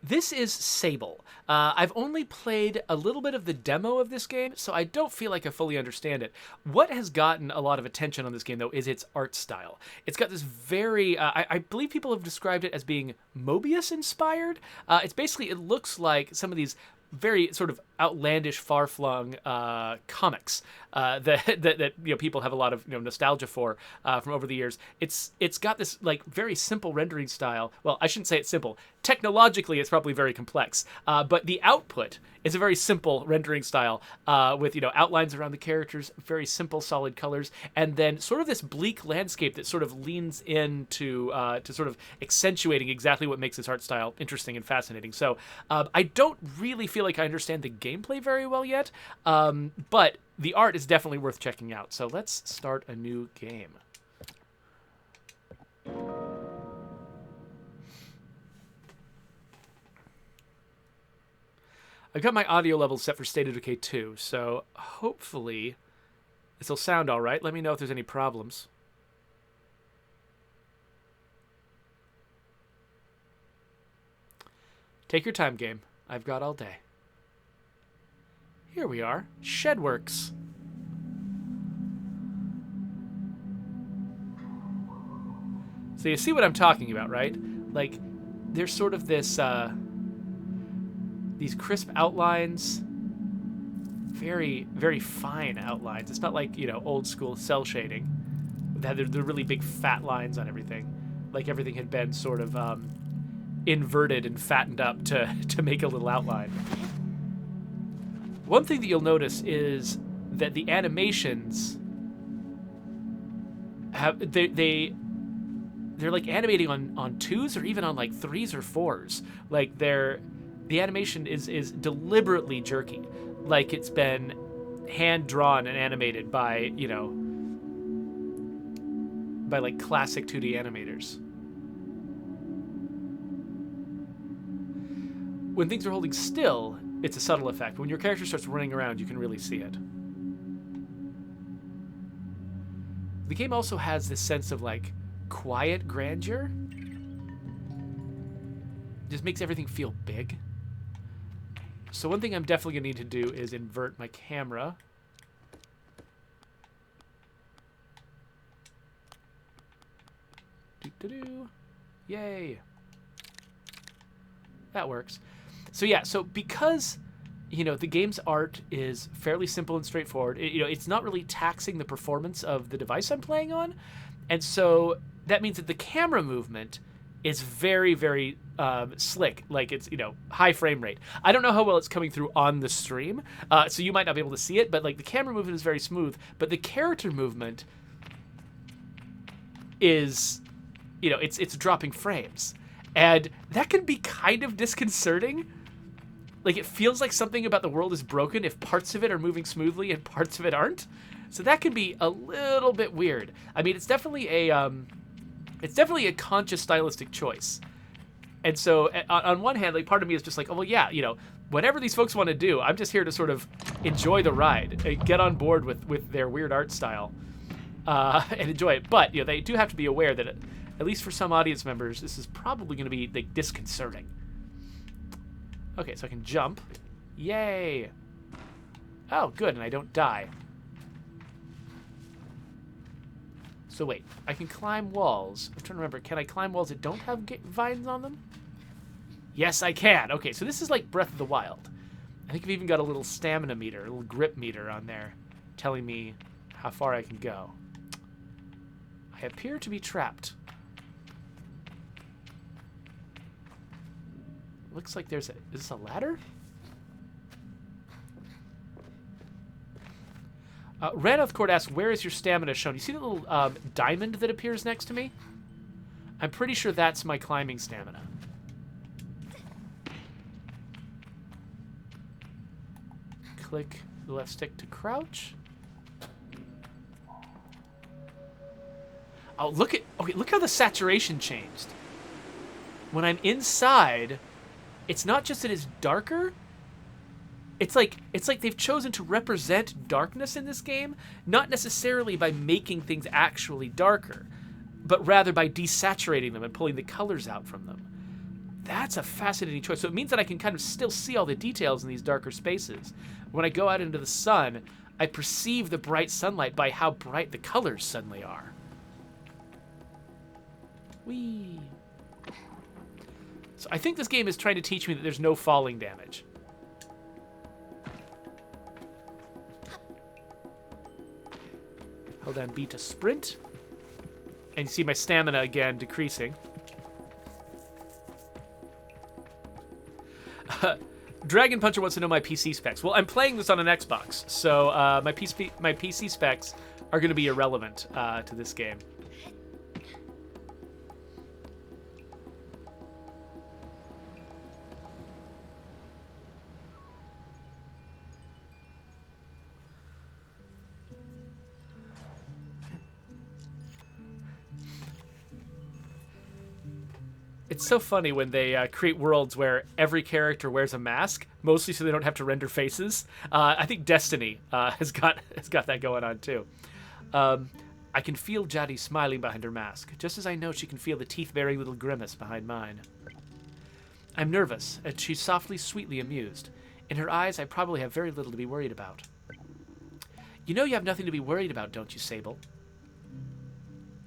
This is Sable. I've only played a little bit of the demo of this game, so I don't feel like I fully understand it. What has gotten a lot of attention on this game, though, is its art style. It's got this very, I believe people have described it as being Mobius-inspired. It's basically, it looks like some of these very sort of outlandish, far-flung comics that people have a lot of nostalgia for from over the years. It's got this like very simple rendering style. Well, I shouldn't say it's simple. Technologically, it's probably very complex, but the output is a very simple rendering style with outlines around the characters, very simple, solid colors, and then sort of this bleak landscape that sort of leans into to sort of accentuating exactly what makes this art style interesting and fascinating. So I don't really feel like I understand the gameplay very well yet, but the art is definitely worth checking out. So let's start a new game. I've got my audio levels set for State of Decay 2, so hopefully this will sound all right. Let me know if there's any problems. Take your time, game. I've got all day. Here we are. Shedworks. So you see what I'm talking about, right? Like, there's sort of this, these crisp outlines. Very, very fine outlines. It's not like, old school cell shading. They're really big fat lines on everything. Like everything had been sort of inverted and fattened up to make a little outline. One thing that you'll notice is that the animations have they're like animating on 2s or even on like 3s or 4s. Like the animation is deliberately jerky, like it's been hand drawn and animated by by like classic 2D animators. When things are holding still, it's a subtle effect. When your character starts running around, you can really see it. The game also has this sense of like quiet grandeur. Just makes everything feel big. So one thing I'm definitely gonna need to do is invert my camera. Doo-doo-doo. Yay. That works. So yeah, so because the game's art is fairly simple and straightforward, it's not really taxing the performance of the device I'm playing on, and so that means that the camera movement is very, very slick. Like it's high frame rate. I don't know how well it's coming through on the stream, so you might not be able to see it, but like the camera movement is very smooth, but the character movement is it's dropping frames, and that can be kind of disconcerting. Like, it feels like something about the world is broken if parts of it are moving smoothly and parts of it aren't. So that can be a little bit weird. I mean, it's definitely a conscious stylistic choice. And so on one hand, like, part of me is just like, oh, well, yeah, whatever these folks want to do, I'm just here to sort of enjoy the ride, get on board with their weird art style, and enjoy it. But, they do have to be aware that, at least for some audience members, this is probably going to be like disconcerting. Okay, so I can jump. Yay! Oh, good, and I don't die. So wait, I can climb walls. I'm trying to remember, can I climb walls that don't have vines on them? Yes, I can. Okay, so this is like Breath of the Wild. I think I've even got a little stamina meter, a little grip meter on there, telling me how far I can go. I appear to be trapped. Looks like is this a ladder? Ranouth Court asks, where is your stamina shown? You see the little diamond that appears next to me? I'm pretty sure that's my climbing stamina. Click the left stick to crouch. Oh, look how the saturation changed. When I'm inside, it's not just that it's darker. It's like they've chosen to represent darkness in this game, not necessarily by making things actually darker, but rather by desaturating them and pulling the colors out from them. That's a fascinating choice. So it means that I can kind of still see all the details in these darker spaces. When I go out into the sun, I perceive the bright sunlight by how bright the colors suddenly are. Whee! So I think this game is trying to teach me that there's no falling damage. Hold down B to sprint. And you see my stamina again decreasing. Dragon Puncher wants to know my PC specs. Well, I'm playing this on an Xbox, so my PC specs are going to be irrelevant to this game. It's so funny when they create worlds where every character wears a mask, mostly so they don't have to render faces. I think Destiny has got that going on too. I can feel Jadi smiling behind her mask, just as I know she can feel the teeth-bearing little grimace behind mine. I'm nervous, and she's softly, sweetly amused. In her eyes, I probably have very little to be worried about. You know you have nothing to be worried about, don't you, Sable?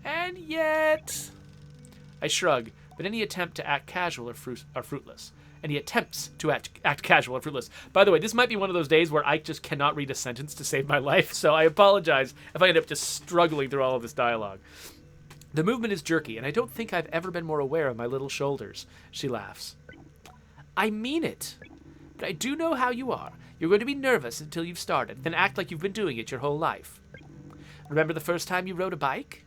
And yet... I shrug. But any attempt to act casual are fruitless. Any attempts to act casual are fruitless. By the way, this might be one of those days where I just cannot read a sentence to save my life, so I apologize if I end up just struggling through all of this dialogue. The movement is jerky, and I don't think I've ever been more aware of my little shoulders. She laughs. I mean it. But I do know how you are. You're going to be nervous until you've started, then act like you've been doing it your whole life. Remember the first time you rode a bike?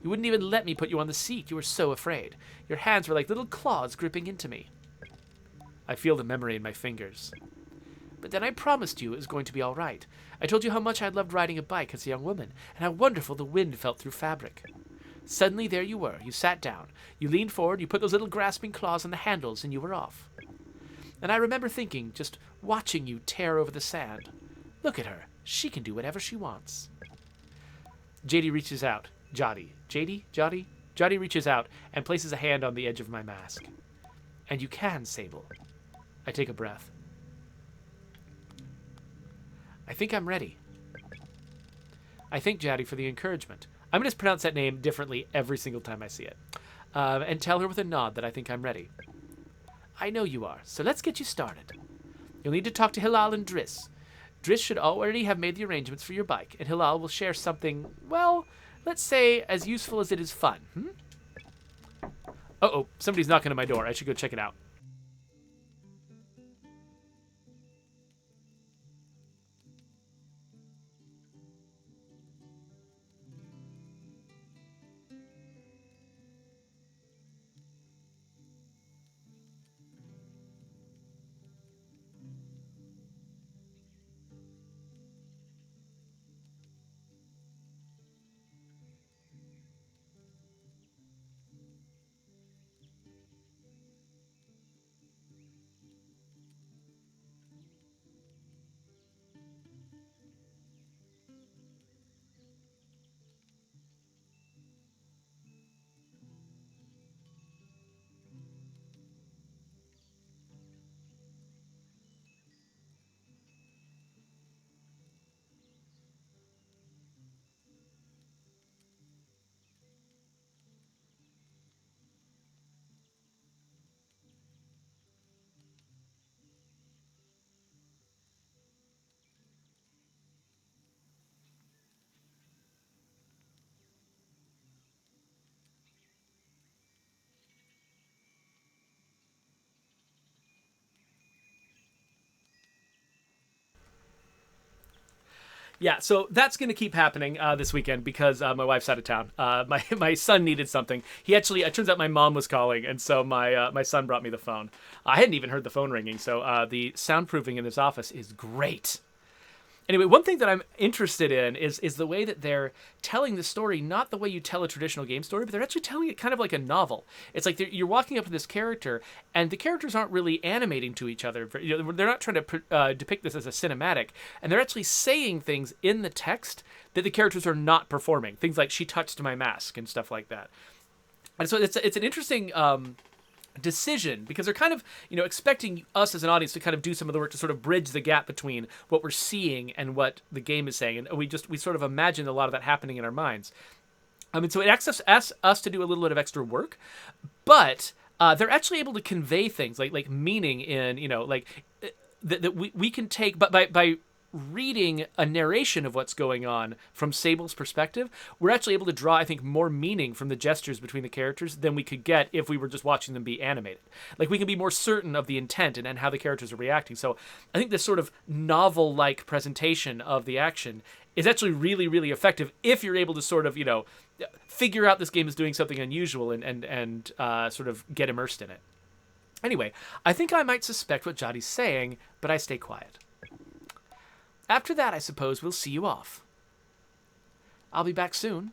You wouldn't even let me put you on the seat. You were so afraid. Your hands were like little claws gripping into me. I feel the memory in my fingers. But then I promised you it was going to be all right. I told you how much I loved riding a bike as a young woman, and how wonderful the wind felt through fabric. Suddenly there you were. You sat down. You leaned forward, you put those little grasping claws on the handles, and you were off. And I remember thinking, just watching you tear over the sand. Look at her. She can do whatever she wants. JD reaches out. Jody reaches out and places a hand on the edge of my mask. And you can, Sable. I take a breath. I think I'm ready. I thank Jadi for the encouragement. I'm going to pronounce that name differently every single time I see it. And tell her with a nod that I think I'm ready. I know you are, so let's get you started. You'll need to talk to Hilal and Drizz. Drizz should already have made the arrangements for your bike, and Hilal will share something, well... let's say, as useful as it is fun. Uh-oh, somebody's knocking on my door. I should go check it out. Yeah, so that's going to keep happening this weekend because my wife's out of town. My son needed something. He actually, it turns out my mom was calling, and so my son brought me the phone. I hadn't even heard the phone ringing, so the soundproofing in this office is great. Anyway, one thing that I'm interested in is the way that they're telling the story, not the way you tell a traditional game story, but they're actually telling it kind of like a novel. It's like you're walking up to this character, and the characters aren't really animating to each other. You know, they're not trying to depict this as a cinematic, and they're actually saying things in the text that the characters are not performing. Things like, she touched my mask, and stuff like that. And so it's an interesting decision, because they're kind of, expecting us as an audience to kind of do some of the work to sort of bridge the gap between what we're seeing and what the game is saying. And we sort of imagine a lot of that happening in our minds. So it asks us to do a little bit of extra work, but they're actually able to convey things like meaning in, that we can take, but by reading a narration of what's going on from Sable's perspective, we're actually able to draw, I think, more meaning from the gestures between the characters than we could get if we were just watching them be animated. Like, we can be more certain of the intent and how the characters are reacting. So I think this sort of novel-like presentation of the action is actually really, really effective if you're able to sort of, figure out this game is doing something unusual and sort of get immersed in it. Anyway, I think I might suspect what Jadi's saying, but I stay quiet. After that, I suppose we'll see you off. I'll be back soon.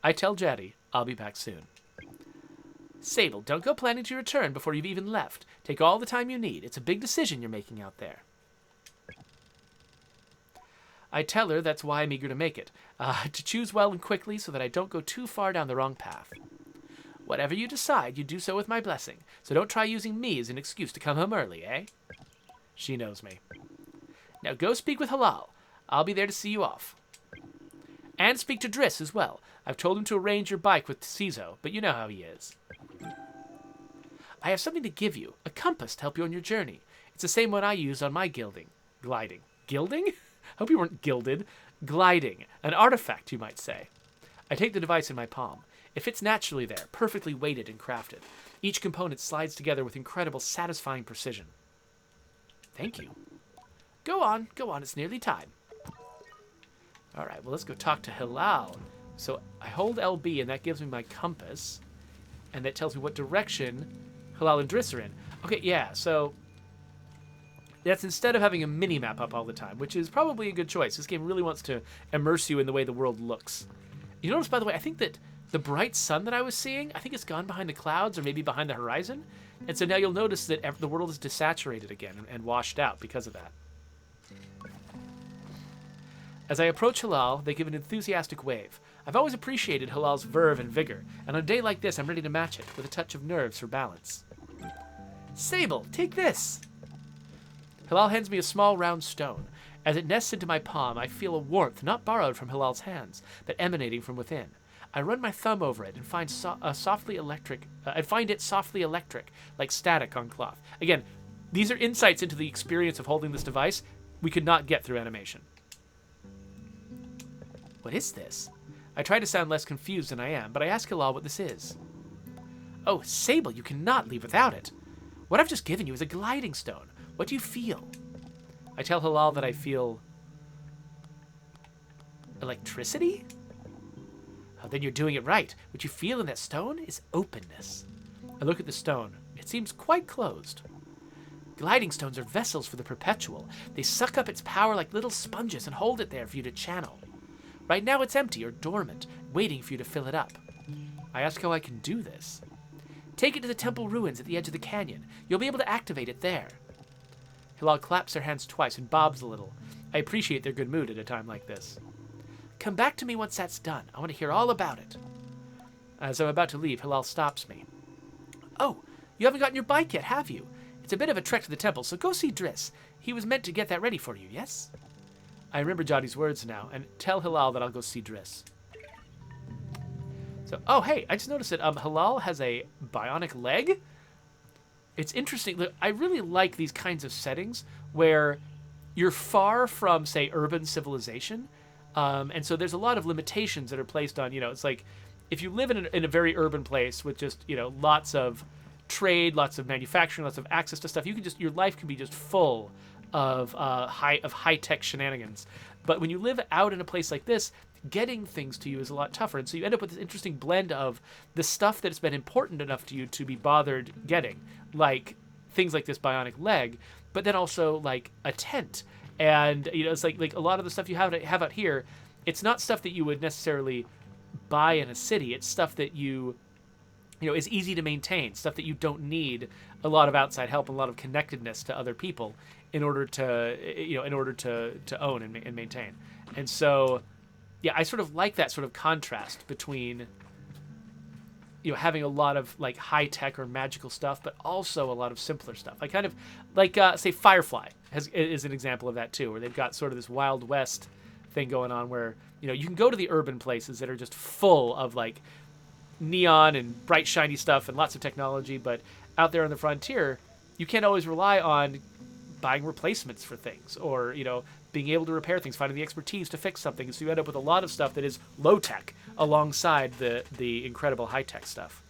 I tell Jadi I'll be back soon. Sable, don't go planning to return before you've even left. Take all the time you need. It's a big decision you're making out there. I tell her that's why I'm eager to make it. To choose well and quickly so that I don't go too far down the wrong path. Whatever you decide, you do so with my blessing. So don't try using me as an excuse to come home early, eh? She knows me. Now go speak with Halal. I'll be there to see you off. And speak to Drizz as well. I've told him to arrange your bike with Ceso, but you know how he is. I have something to give you, a compass to help you on your journey. It's the same one I used on my gliding. Gilding? Hope you weren't gilded. Gliding. An artifact, you might say. I take the device in my palm. It fits naturally there, perfectly weighted and crafted. Each component slides together with incredible, satisfying precision. Thank you. Go on, it's nearly time. All right, well, let's go talk to Hilal. So I hold LB, and that gives me my compass, and that tells me what direction Hilal and Drizz are in. Okay, yeah, so that's instead of having a mini-map up all the time, which is probably a good choice. This game really wants to immerse you in the way the world looks. You notice, by the way, I think that the bright sun that I was seeing, I think it's gone behind the clouds or maybe behind the horizon, and so now you'll notice that the world is desaturated again and washed out because of that. As I approach Hilal, they give an enthusiastic wave. I've always appreciated Hilal's verve and vigor, and on a day like this, I'm ready to match it, with a touch of nerves for balance. Sable, take this! Hilal hands me a small round stone. As it nests into my palm, I feel a warmth not borrowed from Hilal's hands, but emanating from within. I run my thumb over it and find it softly electric, like static on cloth. Again, these are insights into the experience of holding this device we could not get through animation. What is this? I try to sound less confused than I am, but I ask Hilal what this is. Oh, Sable, you cannot leave without it. What I've just given you is a gliding stone. What do you feel? I tell Hilal that I feel electricity? Oh, then you're doing it right. What you feel in that stone is openness. I look at the stone. It seems quite closed. Gliding stones are vessels for the perpetual. They suck up its power like little sponges and hold it there for you to channel. Right now it's empty or dormant, waiting for you to fill it up. I ask how I can do this. Take it to the temple ruins at the edge of the canyon. You'll be able to activate it there. Hilal claps her hands twice and bobs a little. I appreciate their good mood at a time like this. Come back to me once that's done. I want to hear all about it. As I'm about to leave, Hilal stops me. Oh, you haven't gotten your bike yet, have you? It's a bit of a trek to the temple, so go see Drizz. He was meant to get that ready for you, yes? I remember Jadi's words now, and tell Hilal that I'll go see Drizz. So, oh, hey, I just noticed that Hilal has a bionic leg. It's interesting. Look, I really like these kinds of settings where you're far from, say, urban civilization, and so there's a lot of limitations that are placed on, it's like if you live in a very urban place with just, lots of trade, lots of manufacturing, lots of access to stuff, your life can be just full of high-tech shenanigans. But when you live out in a place like this, getting things to you is a lot tougher. And so you end up with this interesting blend of the stuff that's been important enough to you to be bothered getting, like things like this bionic leg, but then also like a tent. And, it's like a lot of the stuff you have out here, it's not stuff that you would necessarily buy in a city. It's stuff that is easy to maintain, stuff that you don't need a lot of outside help, a lot of connectedness to other people in order to own and maintain. And so, yeah, I sort of like that sort of contrast between having a lot of like high tech or magical stuff, but also a lot of simpler stuff. I kind of like say Firefly is an example of that too, where they've got sort of this Wild West thing going on, where you can go to the urban places that are just full of like neon and bright shiny stuff and lots of technology, but out there on the frontier, you can't always rely on buying replacements for things, or being able to repair things, finding the expertise to fix something. So you end up with a lot of stuff that is low tech alongside the incredible high tech stuff.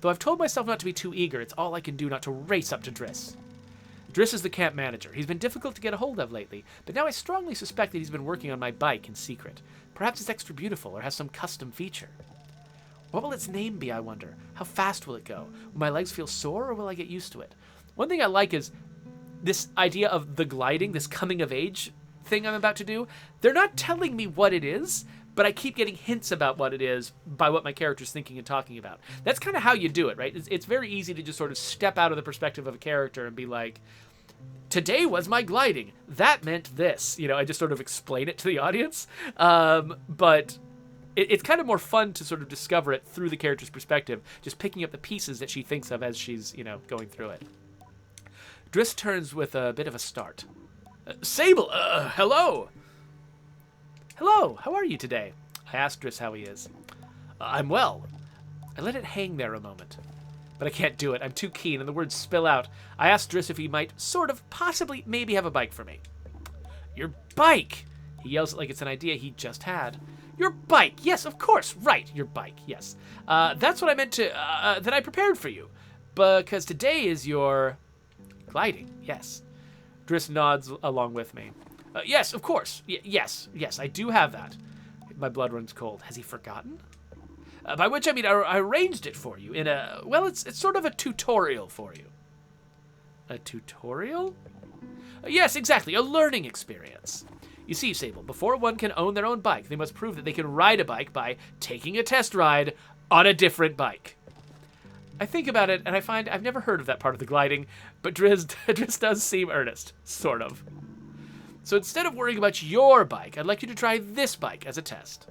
Though I've told myself not to be too eager, it's all I can do not to race up to Drizz. Drizz is the camp manager. He's been difficult to get a hold of lately, but now I strongly suspect that he's been working on my bike in secret. Perhaps it's extra beautiful or has some custom feature. What will its name be, I wonder? How fast will it go? Will my legs feel sore, or will I get used to it? One thing I like is this idea of the gliding, this coming of age thing I'm about to do. They're not telling me what it is, but I keep getting hints about what it is by what my character's thinking and talking about. That's kind of how you do it, right? It's very easy to just sort of step out of the perspective of a character and be like, today was my gliding. That meant this. I just sort of explain it to the audience. But it's kind of more fun to sort of discover it through the character's perspective, just picking up the pieces that she thinks of as she's, going through it. Drizz turns with a bit of a start. Sable, hello! Hello, how are you today? I asked Drizz how he is. I'm well. I let it hang there a moment. But I can't do it. I'm too keen, and the words spill out. I asked Drizz if he might sort of, possibly, maybe have a bike for me. Your bike! He yells it like it's an idea he just had. Your bike! Yes, of course! Right, your bike, yes. That's what I meant to, that I prepared for you. Because today is your... gliding, yes. Drizz nods along with me. Yes, of course. Yes, I do have that. My blood runs cold. Has he forgotten? By which I mean I arranged it for you in a... well, it's sort of a tutorial for you. A tutorial? Yes, exactly. A learning experience. You see, Sable, before one can own their own bike, they must prove that they can ride a bike by taking a test ride on a different bike. I think about it, and I find I've never heard of that part of the gliding, but Drizz does seem earnest, sort of. So instead of worrying about your bike, I'd like you to try this bike as a test.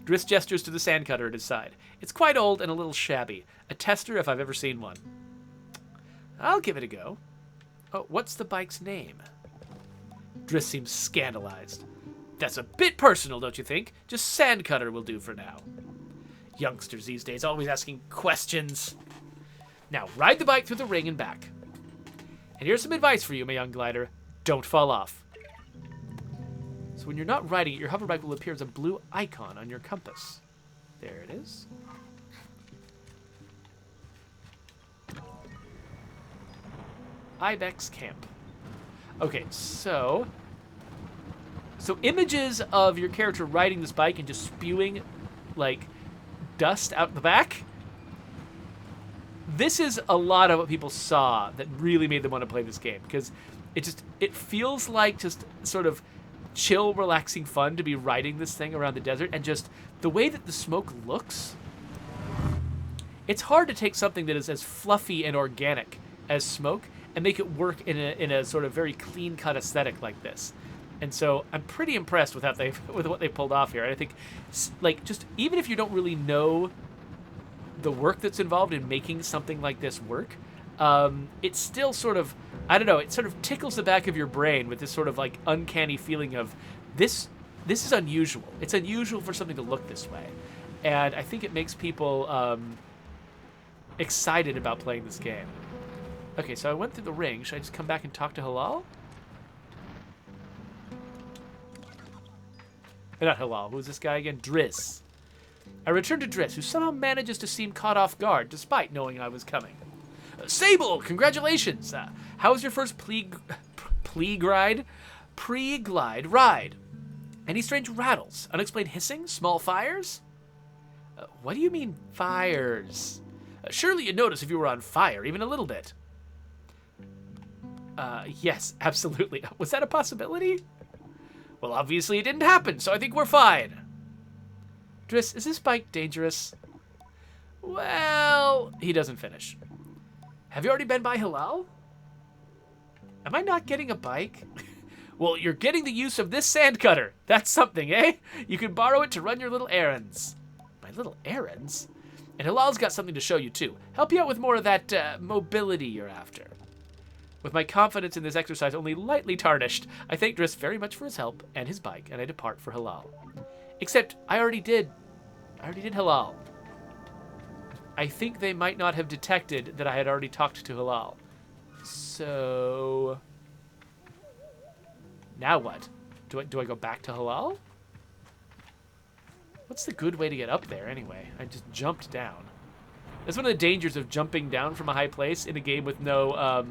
Drizz gestures to the sandcutter at his side. It's quite old and a little shabby. A tester if I've ever seen one. I'll give it a go. Oh, what's the bike's name? Drizz seems scandalized. That's a bit personal, don't you think? Just sandcutter will do for now. Youngsters these days always asking questions. Now, ride the bike through the ring and back. And here's some advice for you, my young glider. Don't fall off. So when you're not riding it, your hover bike will appear as a blue icon on your compass. There it is. Ibex Camp. Okay, so images of your character riding this bike and just spewing, like, dust out the back. This is a lot of what people saw that really made them want to play this game, because it feels like just sort of chill, relaxing fun to be riding this thing around the desert, and just the way that the smoke looks. It's hard to take something that is as fluffy and organic as smoke and make it work in a sort of very clean-cut aesthetic like this. And so I'm pretty impressed with what they pulled off here. And I think, like, just even if you don't really know the work that's involved in making something like this work, it's still sort of, I don't know, it sort of tickles the back of your brain with this sort of like uncanny feeling of this is unusual. It's unusual for something to look this way. And I think it makes people excited about playing this game. Okay, so I went through the ring. Should I just come back and talk to Halal? Not Halal. Who's this guy again? Drizz. I returned to Drizz, who somehow manages to seem caught off guard, despite knowing I was coming. Sable, congratulations! How was your first pre-glide ride? Any strange rattles? Unexplained hissing? Small fires? What do you mean, fires? Surely you'd notice if you were on fire, even a little bit. Yes, absolutely. Was that a possibility? Well, obviously it didn't happen, so I think we're fine. Drizz, is this bike dangerous? Well, he doesn't finish. Have you already been by Halal? Am I not getting a bike? Well, you're getting the use of this sand cutter. That's something, eh? You can borrow it to run your little errands. My little errands? And Hilal's got something to show you, too. Help you out with more of that mobility you're after. With my confidence in this exercise only lightly tarnished, I thank Drizz very much for his help and his bike, and I depart for Hilal. Except, I already did Hilal. I think they might not have detected that I had already talked to Hilal. So... now what? Do I go back to Hilal? What's the good way to get up there, anyway? I just jumped down. That's one of the dangers of jumping down from a high place in a game with no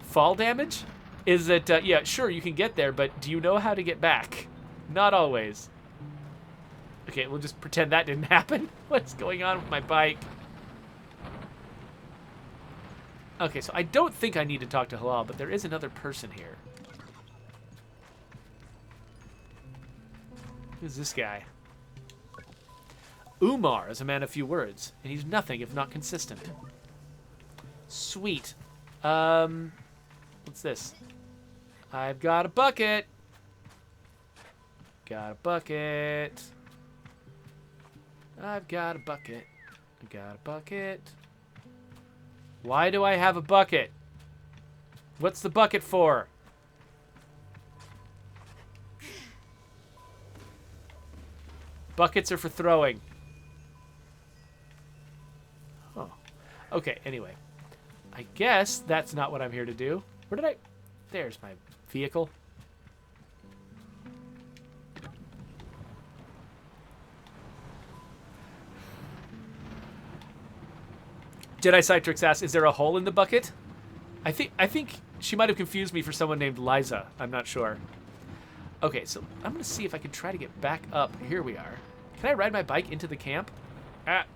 fall damage, is that, yeah, sure, you can get there, but do you know how to get back? Not always. Okay, we'll just pretend that didn't happen. What's going on with my bike? Okay, so I don't think I need to talk to Hilal, but there is another person here. Who's this guy? Umar is a man of few words, and he's nothing if not consistent. Sweet. What's this? I've got a bucket. Got a bucket. I've got a bucket. I got a bucket. Why do I have a bucket? What's the bucket for? Buckets are for throwing. Oh. Okay, anyway. I guess that's not what I'm here to do. Where did I... there's my vehicle. Jedi Cytrix asks, is there a hole in the bucket? I think she might have confused me for someone named Liza. I'm not sure. Okay, so I'm going to see if I can try to get back up. Here we are. Can I ride my bike into the camp?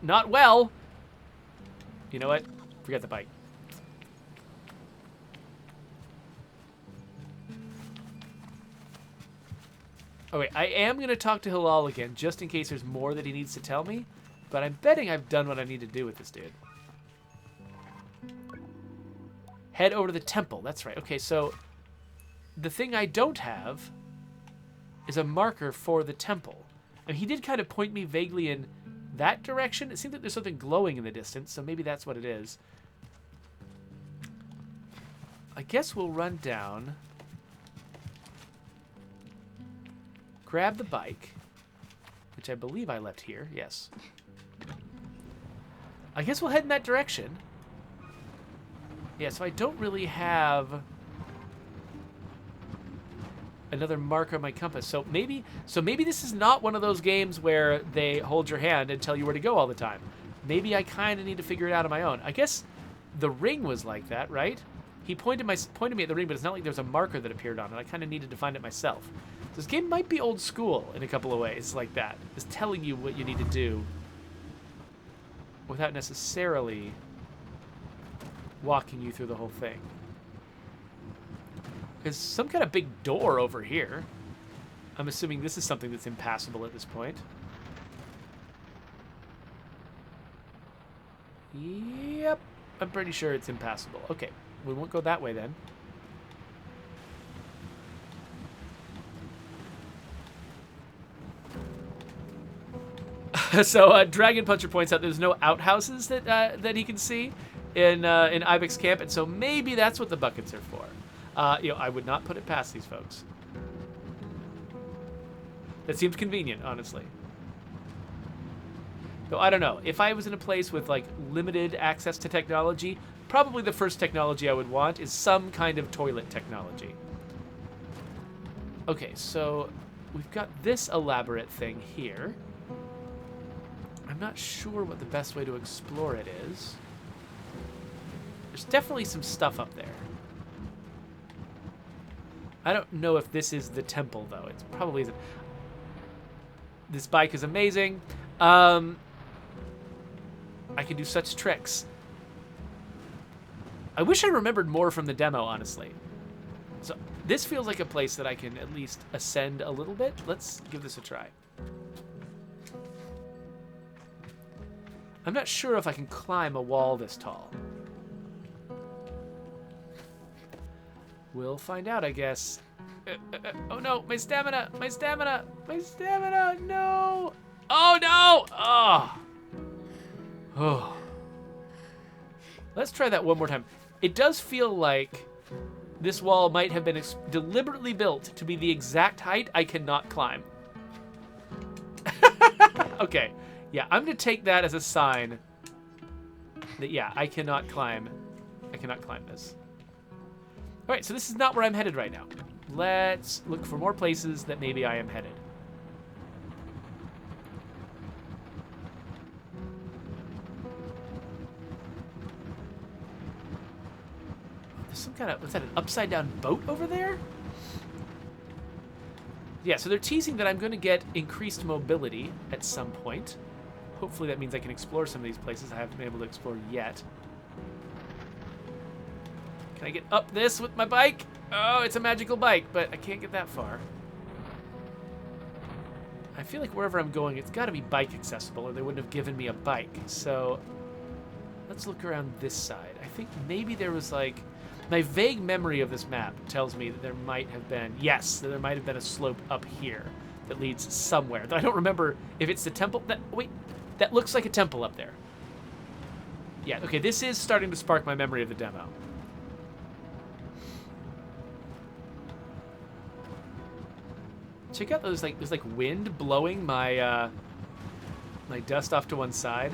Not well. You know what? Forget the bike. Okay, I am going to talk to Hilal again, just in case there's more that he needs to tell me. But I'm betting I've done what I need to do with this dude. Head over to the temple. That's right. Okay, so the thing I don't have is a marker for the temple. And he did kind of point me vaguely in that direction. It seems like there's something glowing in the distance, so maybe that's what it is. I guess we'll run down, grab the bike, which I believe I left here. Yes. I guess we'll head in that direction. Yeah, so I don't really have another marker on my compass. So maybe this is not one of those games where they hold your hand and tell you where to go all the time. Maybe I kind of need to figure it out on my own. I guess the ring was like that, right? He pointed me at the ring, but it's not like there's a marker that appeared on it. I kind of needed to find it myself. So this game might be old school in a couple of ways like that. It's telling you what you need to do without necessarily walking you through the whole thing. There's some kind of big door over here. I'm assuming this is something that's impassable at this point. Yep, I'm pretty sure it's impassable. Okay, we won't go that way then. So Dragon Puncher points out there's no outhouses that he can see in Ibex Camp, and so maybe that's what the buckets are for. I would not put it past these folks. That seems convenient, honestly. Though I don't know. If I was in a place with like limited access to technology, probably the first technology I would want is some kind of toilet technology. Okay, so we've got this elaborate thing here. I'm not sure what the best way to explore it is. There's definitely some stuff up there. I don't know if this is the temple, though. It probably isn't. This bike is amazing. I can do such tricks. I wish I remembered more from the demo, honestly. So this feels like a place that I can at least ascend a little bit. Let's give this a try. I'm not sure if I can climb a wall this tall. We'll find out, I guess. Oh no, my stamina, my stamina, my stamina, no. Oh no! Oh. Oh. Let's try that one more time. It does feel like this wall might have been deliberately built to be the exact height I cannot climb. Okay, yeah, I'm gonna take that as a sign that, yeah, I cannot climb this. All right, so this is not where I'm headed right now. Let's look for more places that maybe I am headed. There's some kind of, what's that, an upside down boat over there? Yeah, so they're teasing that I'm going to get increased mobility at some point. Hopefully that means I can explore some of these places I haven't been able to explore yet. Can I get up this with my bike? Oh, it's a magical bike, but I can't get that far. I feel like wherever I'm going, it's got to be bike accessible, or they wouldn't have given me a bike. So let's look around this side. I think maybe there was like... My vague memory of this map tells me that there might have been... Yes, that there might have been a slope up here that leads somewhere. I don't remember if it's the temple... Wait, that looks like a temple up there. Yeah, okay, this is starting to spark my memory of the demo. Check out those, like, there's like wind blowing my my dust off to one side.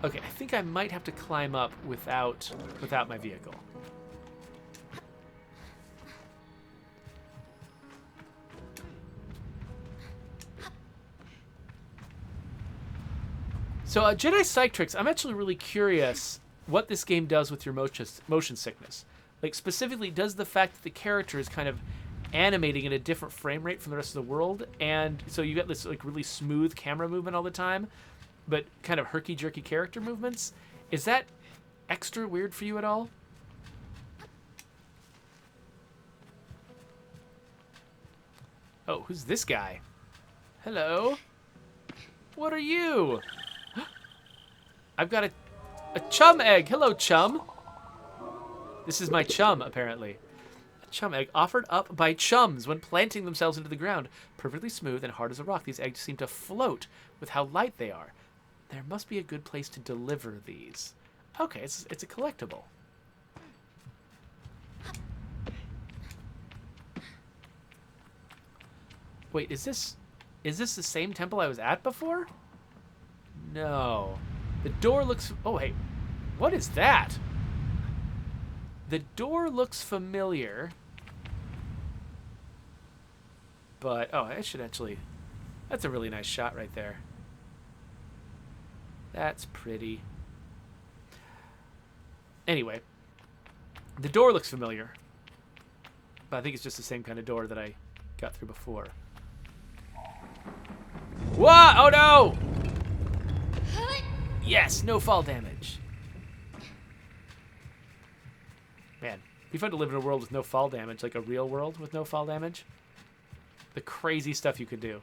Okay, I think I might have to climb up without my vehicle. So Jedi Psych Tricks, I'm actually really curious what this game does with your motion sickness. Like, specifically, does the fact that the character is kind of animating in a different frame rate from the rest of the world, and so you get this like really smooth camera movement all the time, but kind of herky-jerky character movements, is that extra weird for you at all? Oh, who's this guy? Hello? What are you? I've got a Chum Egg. Hello, Chum. This is my chum, apparently. A Chum Egg offered up by chums when planting themselves into the ground. Perfectly smooth and hard as a rock, these eggs seem to float with how light they are. There must be a good place to deliver these. Okay, it's a collectible. Wait, is this the same temple I was at before? No. The door looks... Oh, hey. What is that? The door looks familiar. But, oh, I should actually... That's a really nice shot right there. That's pretty. Anyway. The door looks familiar. But I think it's just the same kind of door that I got through before. What? Oh, no! Yes, no fall damage. Man, it'd be fun to live in a world with no fall damage, like a real world with no fall damage. The crazy stuff you could do.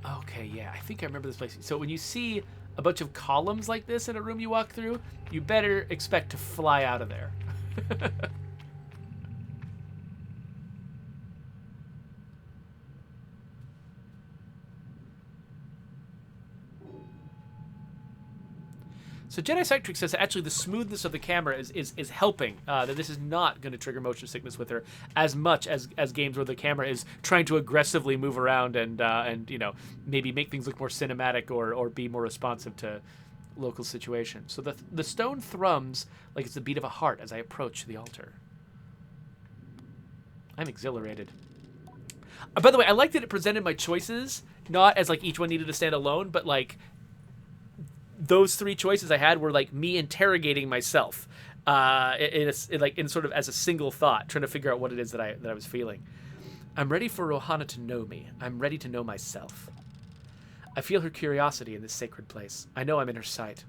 Okay, yeah, I think I remember this place. So when you see a bunch of columns like this in a room you walk through, you better expect to fly out of there. So Jedi Psych Trick says that actually the smoothness of the camera is helping, that this is not going to trigger motion sickness with her as much as games where the camera is trying to aggressively move around and you know, maybe make things look more cinematic or be more responsive to local situations. So the stone thrums like it's the beat of a heart as I approach the altar. I'm exhilarated. By the way, I like that it presented my choices not as like each one needed to stand alone, but like those three choices I had were like me interrogating myself, in sort of as a single thought, trying to figure out what it is that I was feeling. I'm ready for Rohana to know me. I'm ready to know myself. I feel her curiosity in this sacred place. I know I'm in her sight.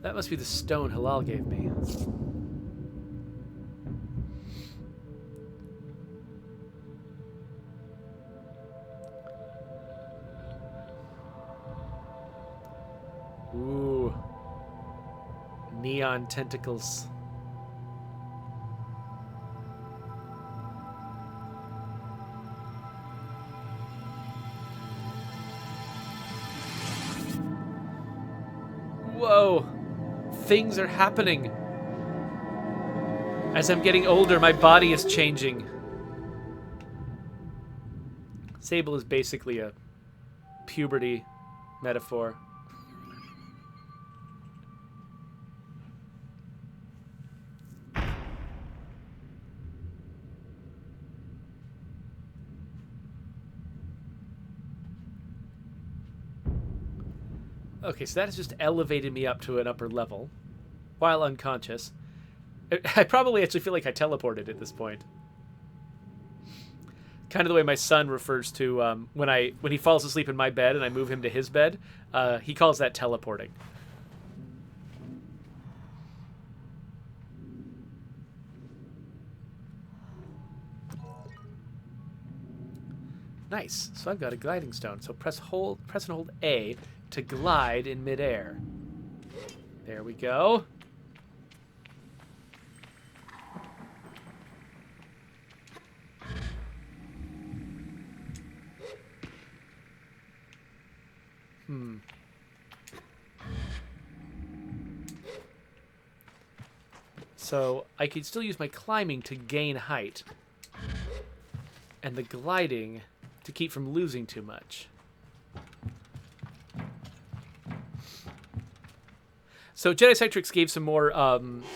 That must be the stone Halal gave me. Ooh. Neon tentacles. Whoa. Things are happening. As I'm getting older, my body is changing. Sable is basically a puberty metaphor. Okay, so that has just elevated me up to an upper level while unconscious. I probably actually feel like I teleported at this point. Kind of the way my son refers to when he falls asleep in my bed and I move him to his bed. He calls that teleporting. Nice. So I've got a gliding stone. So press and hold A to glide in midair. There we go. So I could still use my climbing to gain height, and the gliding to keep from losing too much. So Jedi Sectrix gave some more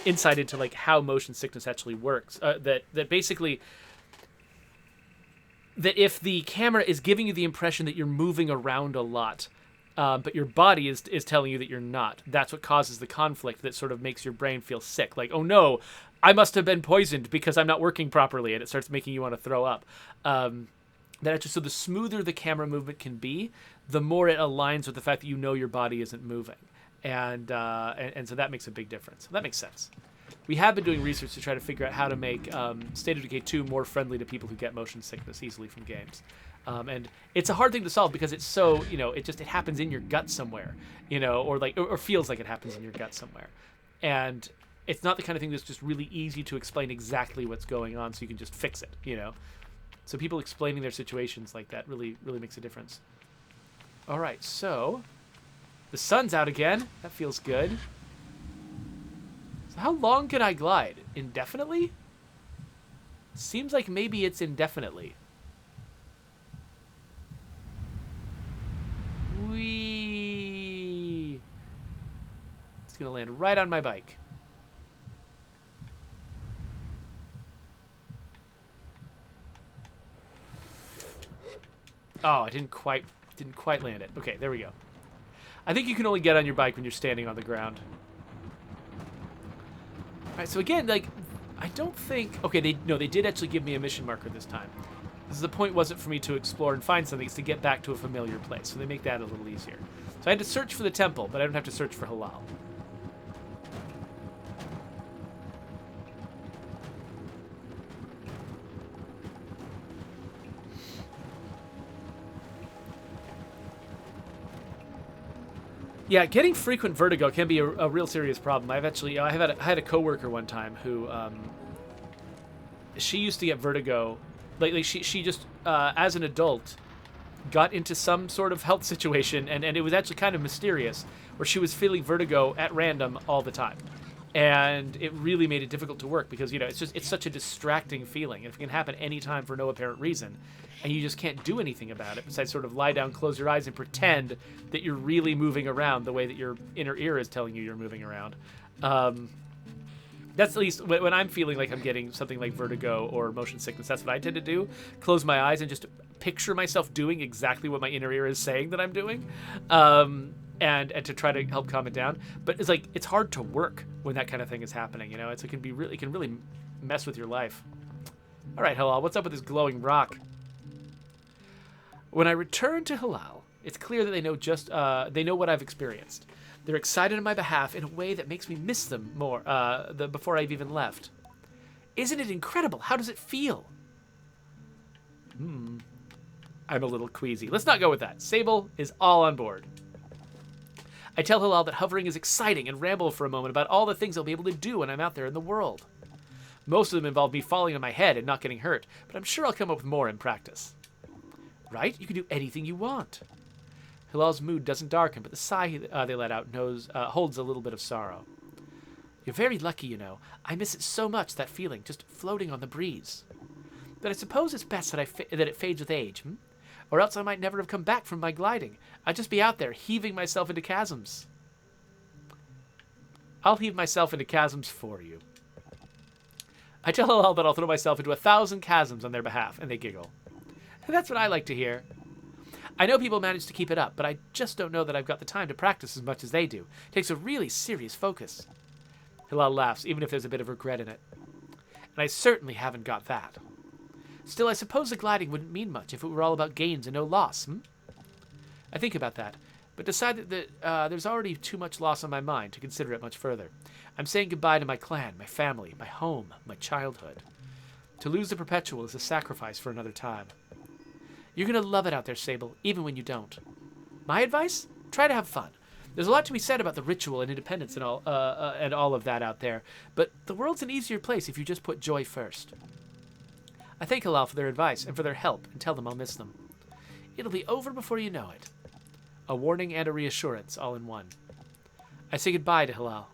insight into like how motion sickness actually works. That basically, that if the camera is giving you the impression that you're moving around a lot, but your body is telling you that you're not, that's what causes the conflict that sort of makes your brain feel sick. Like, oh no, I must have been poisoned because I'm not working properly, and it starts making you want to throw up. So the smoother the camera movement can be, the more it aligns with the fact that you know your body isn't moving. And so that makes a big difference. That makes sense. We have been doing research to try to figure out how to make State of Decay 2 more friendly to people who get motion sickness easily from games. And it's a hard thing to solve because it's so, it happens in your gut somewhere, or feels like it happens in your gut somewhere. And it's not the kind of thing that's just really easy to explain exactly what's going on so you can just fix it, So people explaining their situations like that really, really makes a difference. All right, so the sun's out again. That feels good. So how long can I glide? Indefinitely? Seems like maybe it's indefinitely. Whee! It's gonna land right on my bike. Oh, I didn't quite land it. Okay, there we go. I think you can only get on your bike when you're standing on the ground. All right, so again, like, I don't think... Okay, they did actually give me a mission marker this time. The point wasn't for me to explore and find something, it's to get back to a familiar place, so they make that a little easier. So I had to search for the temple, but I don't have to search for Halal. Yeah, getting frequent vertigo can be a real serious problem. I had a coworker one time who, she used to get vertigo. Like she just, as an adult, got into some sort of health situation, and it was actually kind of mysterious, where she was feeling vertigo at random all the time. And it really made it difficult to work because, it's such a distracting feeling. And if it can happen anytime for no apparent reason, and you just can't do anything about it besides sort of lie down, close your eyes, and pretend that you're really moving around the way that your inner ear is telling you you're moving around. That's at least when I'm feeling like I'm getting something like vertigo or motion sickness. That's what I tend to do. Close my eyes and just picture myself doing exactly what my inner ear is saying that I'm doing. And to try to help calm it down. But it's hard to work when that kind of thing is happening, it can really mess with your life. All right, Halal, what's up with this glowing rock? When I return to Halal, it's clear that they know what I've experienced. They're excited on my behalf in a way that makes me miss them more before I've even left. Isn't it incredible? How does it feel? I'm a little queasy. Let's not go with that. Sable is all on board. I tell Hilal that hovering is exciting and ramble for a moment about all the things I'll be able to do when I'm out there in the world. Most of them involve me falling on my head and not getting hurt, but I'm sure I'll come up with more in practice. Right? You can do anything you want. Hilal's mood doesn't darken, but the sigh they let out holds a little bit of sorrow. You're very lucky, you know. I miss it so much, that feeling, just floating on the breeze. But I suppose it's best that it fades with age, Or else I might never have come back from my gliding. I'd just be out there, heaving myself into chasms. I'll heave myself into chasms for you. I tell Hilal that I'll throw myself into 1,000 chasms on their behalf, and they giggle. That's what I like to hear. I know people manage to keep it up, but I just don't know that I've got the time to practice as much as they do. It takes a really serious focus. Hilal laughs, even if there's a bit of regret in it. And I certainly haven't got that. Still, I suppose the gliding wouldn't mean much if it were all about gains and no loss, I think about that, but decide that there's already too much loss on my mind to consider it much further. I'm saying goodbye to my clan, my family, my home, my childhood. To lose the Perpetual is a sacrifice for another time. You're going to love it out there, Sable, even when you don't. My advice? Try to have fun. There's a lot to be said about the ritual and independence and all of that out there, but the world's an easier place if you just put joy first. I thank Hilal for their advice and for their help and tell them I'll miss them. It'll be over before you know it. A warning and a reassurance all in one. I say goodbye to Hilal.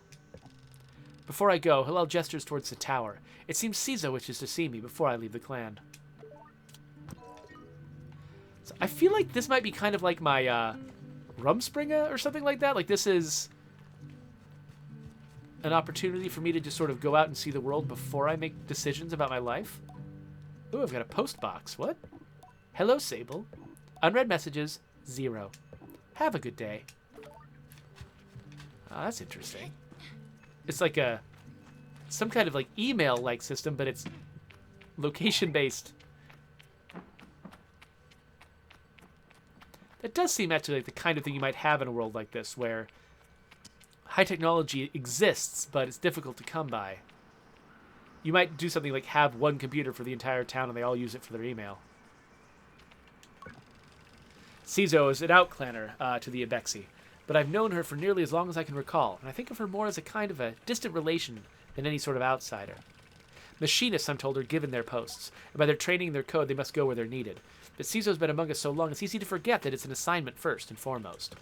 Before I go, Hilal gestures towards the tower. It seems Ceso wishes to see me before I leave the clan. So I feel like this might be kind of like my Rumspringa or something like that. Like this is an opportunity for me to just sort of go out and see the world before I make decisions about my life. Ooh, I've got a post box. What? Hello, Sable. Unread messages, 0. Have a good day. Oh, that's interesting. It's like some kind of like email-like system, but it's location-based. That does seem actually like the kind of thing you might have in a world like this, where high technology exists, but it's difficult to come by. You might do something like have one computer for the entire town and they all use it for their email. Ceso is an outclanner to the Ibexi, but I've known her for nearly as long as I can recall, and I think of her more as a kind of a distant relation than any sort of outsider. Machinists, I'm told, are given their posts, and by their training and their code, they must go where they're needed. But Ceso's been among us so long, it's easy to forget that it's an assignment first and foremost.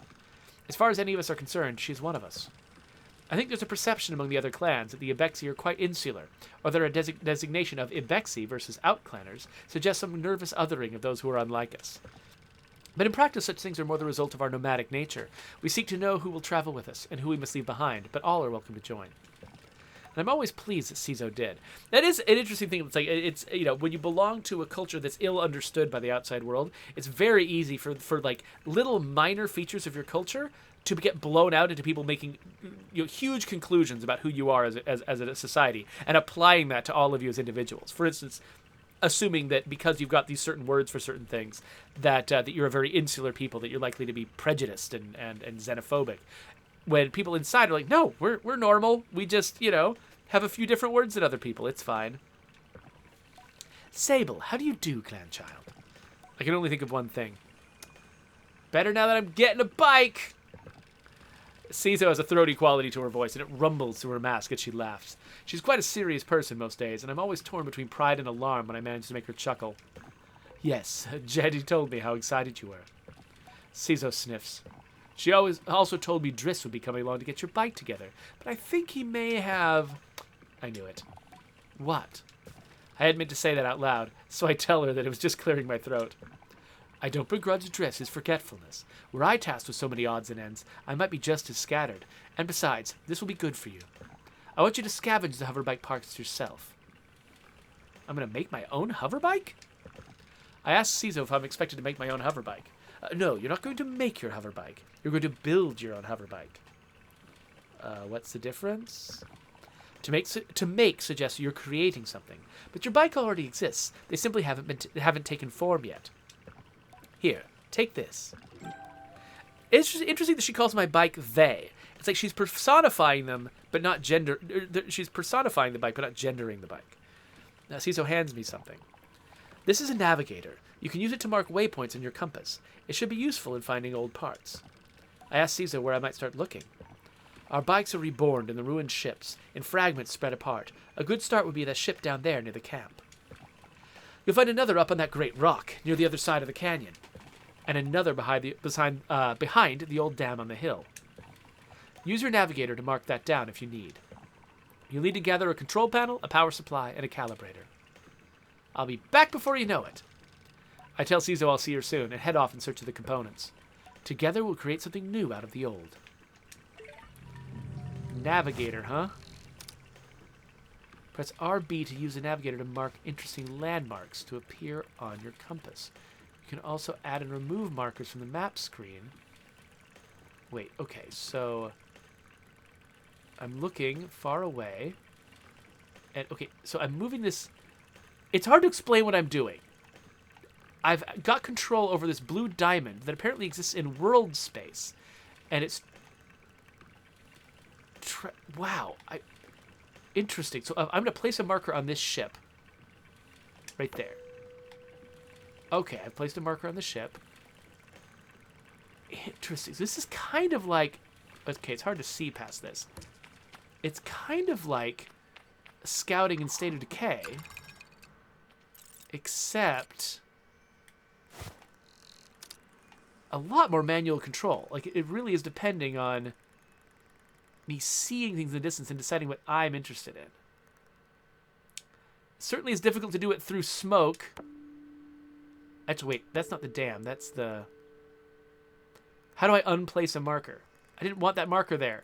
As far as any of us are concerned, she's one of us. I think there's a perception among the other clans that the Ibexi are quite insular, or that our designation of Ibexi versus outclanners suggests some nervous othering of those who are unlike us. But in practice, such things are more the result of our nomadic nature. We seek to know who will travel with us and who we must leave behind, but all are welcome to join. And I'm always pleased that Ceso did. That is an interesting thing. It's like, it's, you know, when you belong to a culture that's ill understood by the outside world, it's very easy for like little minor features of your culture to get blown out into people making, you know, huge conclusions about who you are as a society and applying that to all of you as individuals. For instance, assuming that because you've got these certain words for certain things, that you're a very insular people, that you're likely to be prejudiced and xenophobic. When people inside are like, no, we're normal. We just, you know, have a few different words than other people. It's fine. Sable, how do you do, clan child? I can only think of one thing. Better now that I'm getting a bike. Ceso has a throaty quality to her voice, and it rumbles through her mask as she laughs. She's quite a serious person most days, and I'm always torn between pride and alarm when I manage to make her chuckle. Yes, Jeddy told me how excited you were. Ceso sniffs. She also told me Drizz would be coming along to get your bike together, but I think he may have... I knew it. What? I hadn't meant to say that out loud, so I tell her that it was just clearing my throat. I don't begrudge Drizz his forgetfulness. Were I tasked with so many odds and ends, I might be just as scattered. And besides, this will be good for you. I want you to scavenge the hoverbike parts yourself. I'm going to make my own hoverbike? I asked Ceso if I'm expected to make my own hoverbike. No, you're not going to make your hoverbike. You're going to build your own hoverbike. What's the difference? To make suggests you're creating something, but your bike already exists. They simply haven't taken form yet. Here, take this. It's just interesting that she calls my bike they. It's like she's personifying them, but not gender. She's personifying the bike, but not gendering the bike. Now, Ceso hands me something. This is a navigator. You can use it to mark waypoints in your compass. It should be useful in finding old parts. I asked Ceso where I might start looking. Our bikes are reborn in the ruined ships, in fragments spread apart. A good start would be that ship down there near the camp. You'll find another up on that great rock, near the other side of the canyon. And another behind the old dam on the hill. Use your navigator to mark that down if you need. You'll need to gather a control panel, a power supply, and a calibrator. I'll be back before you know it. I tell Ceso I'll see her soon and head off in search of the components. Together we'll create something new out of the old. Navigator, huh? Press RB to use the navigator to mark interesting landmarks to appear on your compass. You can also add and remove markers from the map screen. Wait, okay, so I'm looking far away. And okay, so I'm moving this. It's hard to explain what I'm doing. I've got control over this blue diamond that apparently exists in world space. And it's wow. Interesting. So I'm going to place a marker on this ship. Right there. Okay, I've placed a marker on the ship. Interesting. So this is kind of like... Okay, it's hard to see past this. It's kind of like scouting in State of Decay. Except... a lot more manual control. Like, it really is depending on me seeing things in the distance and deciding what I'm interested in. Certainly it's difficult to do it through smoke. Actually, wait, that's not the dam. That's the... How do I unplace a marker? I didn't want that marker there.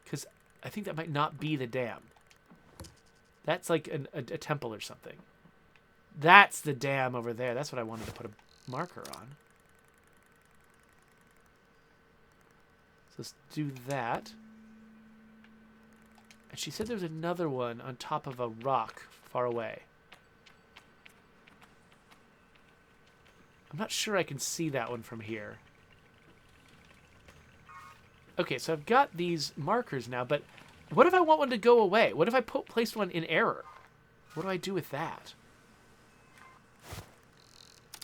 Because I think that might not be the dam. That's like a temple or something. That's the dam over there. That's what I wanted to put a marker on. So let's do that. And she said there's another one on top of a rock far away. I'm not sure I can see that one from here. Okay, so I've got these markers now, but what if I want one to go away? What if I placed one in error? What do I do with that?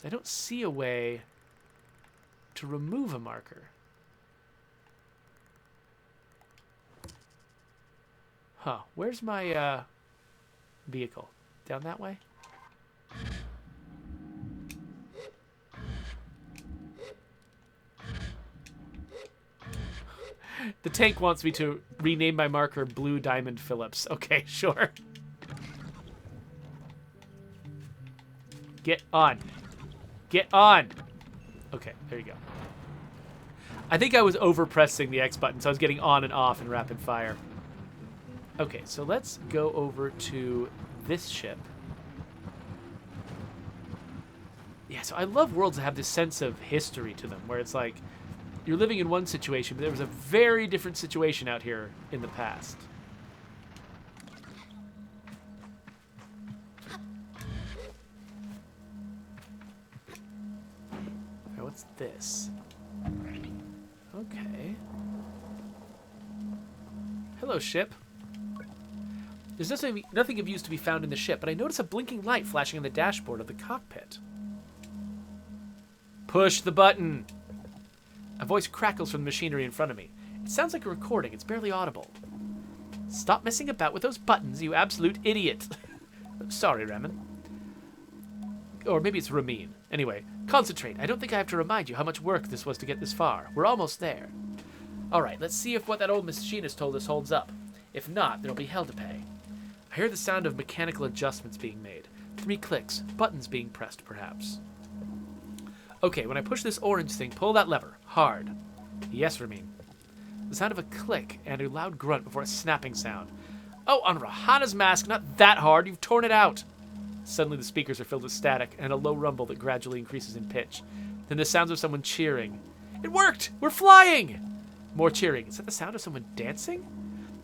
I don't see a way to remove a marker. Huh, where's my vehicle? Down that way? The tank wants me to rename my marker Blue Diamond Phillips. Okay, sure. Get on. Get on. Okay, there you go. I think I was overpressing the X button, so I was getting on and off in rapid fire. Okay, so let's go over to this ship. Yeah, so I love worlds that have this sense of history to them, where it's like, you're living in one situation, but there was a very different situation out here in the past. Alright, what's this? Okay. Hello, ship. There's nothing of use to be found in the ship, but I notice a blinking light flashing on the dashboard of the cockpit. Push the button! A voice crackles from the machinery in front of me. It sounds like a recording. It's barely audible. Stop messing about with those buttons, you absolute idiot. Sorry, Ramin. Or maybe it's Ramin. Anyway, concentrate. I don't think I have to remind you how much work this was to get this far. We're almost there. Alright, let's see if what that old machinist told us holds up. If not, there'll be hell to pay. I hear the sound of mechanical adjustments being made. 3 clicks. Buttons being pressed, perhaps. Okay, when I push this orange thing, pull that lever. Hard. Yes, Ramin. The sound of a click and a loud grunt before a snapping sound. Oh, on Rahana's mask, not that hard. You've torn it out. Suddenly the speakers are filled with static and a low rumble that gradually increases in pitch. Then the sounds of someone cheering. It worked! We're flying! More cheering. Is that the sound of someone dancing?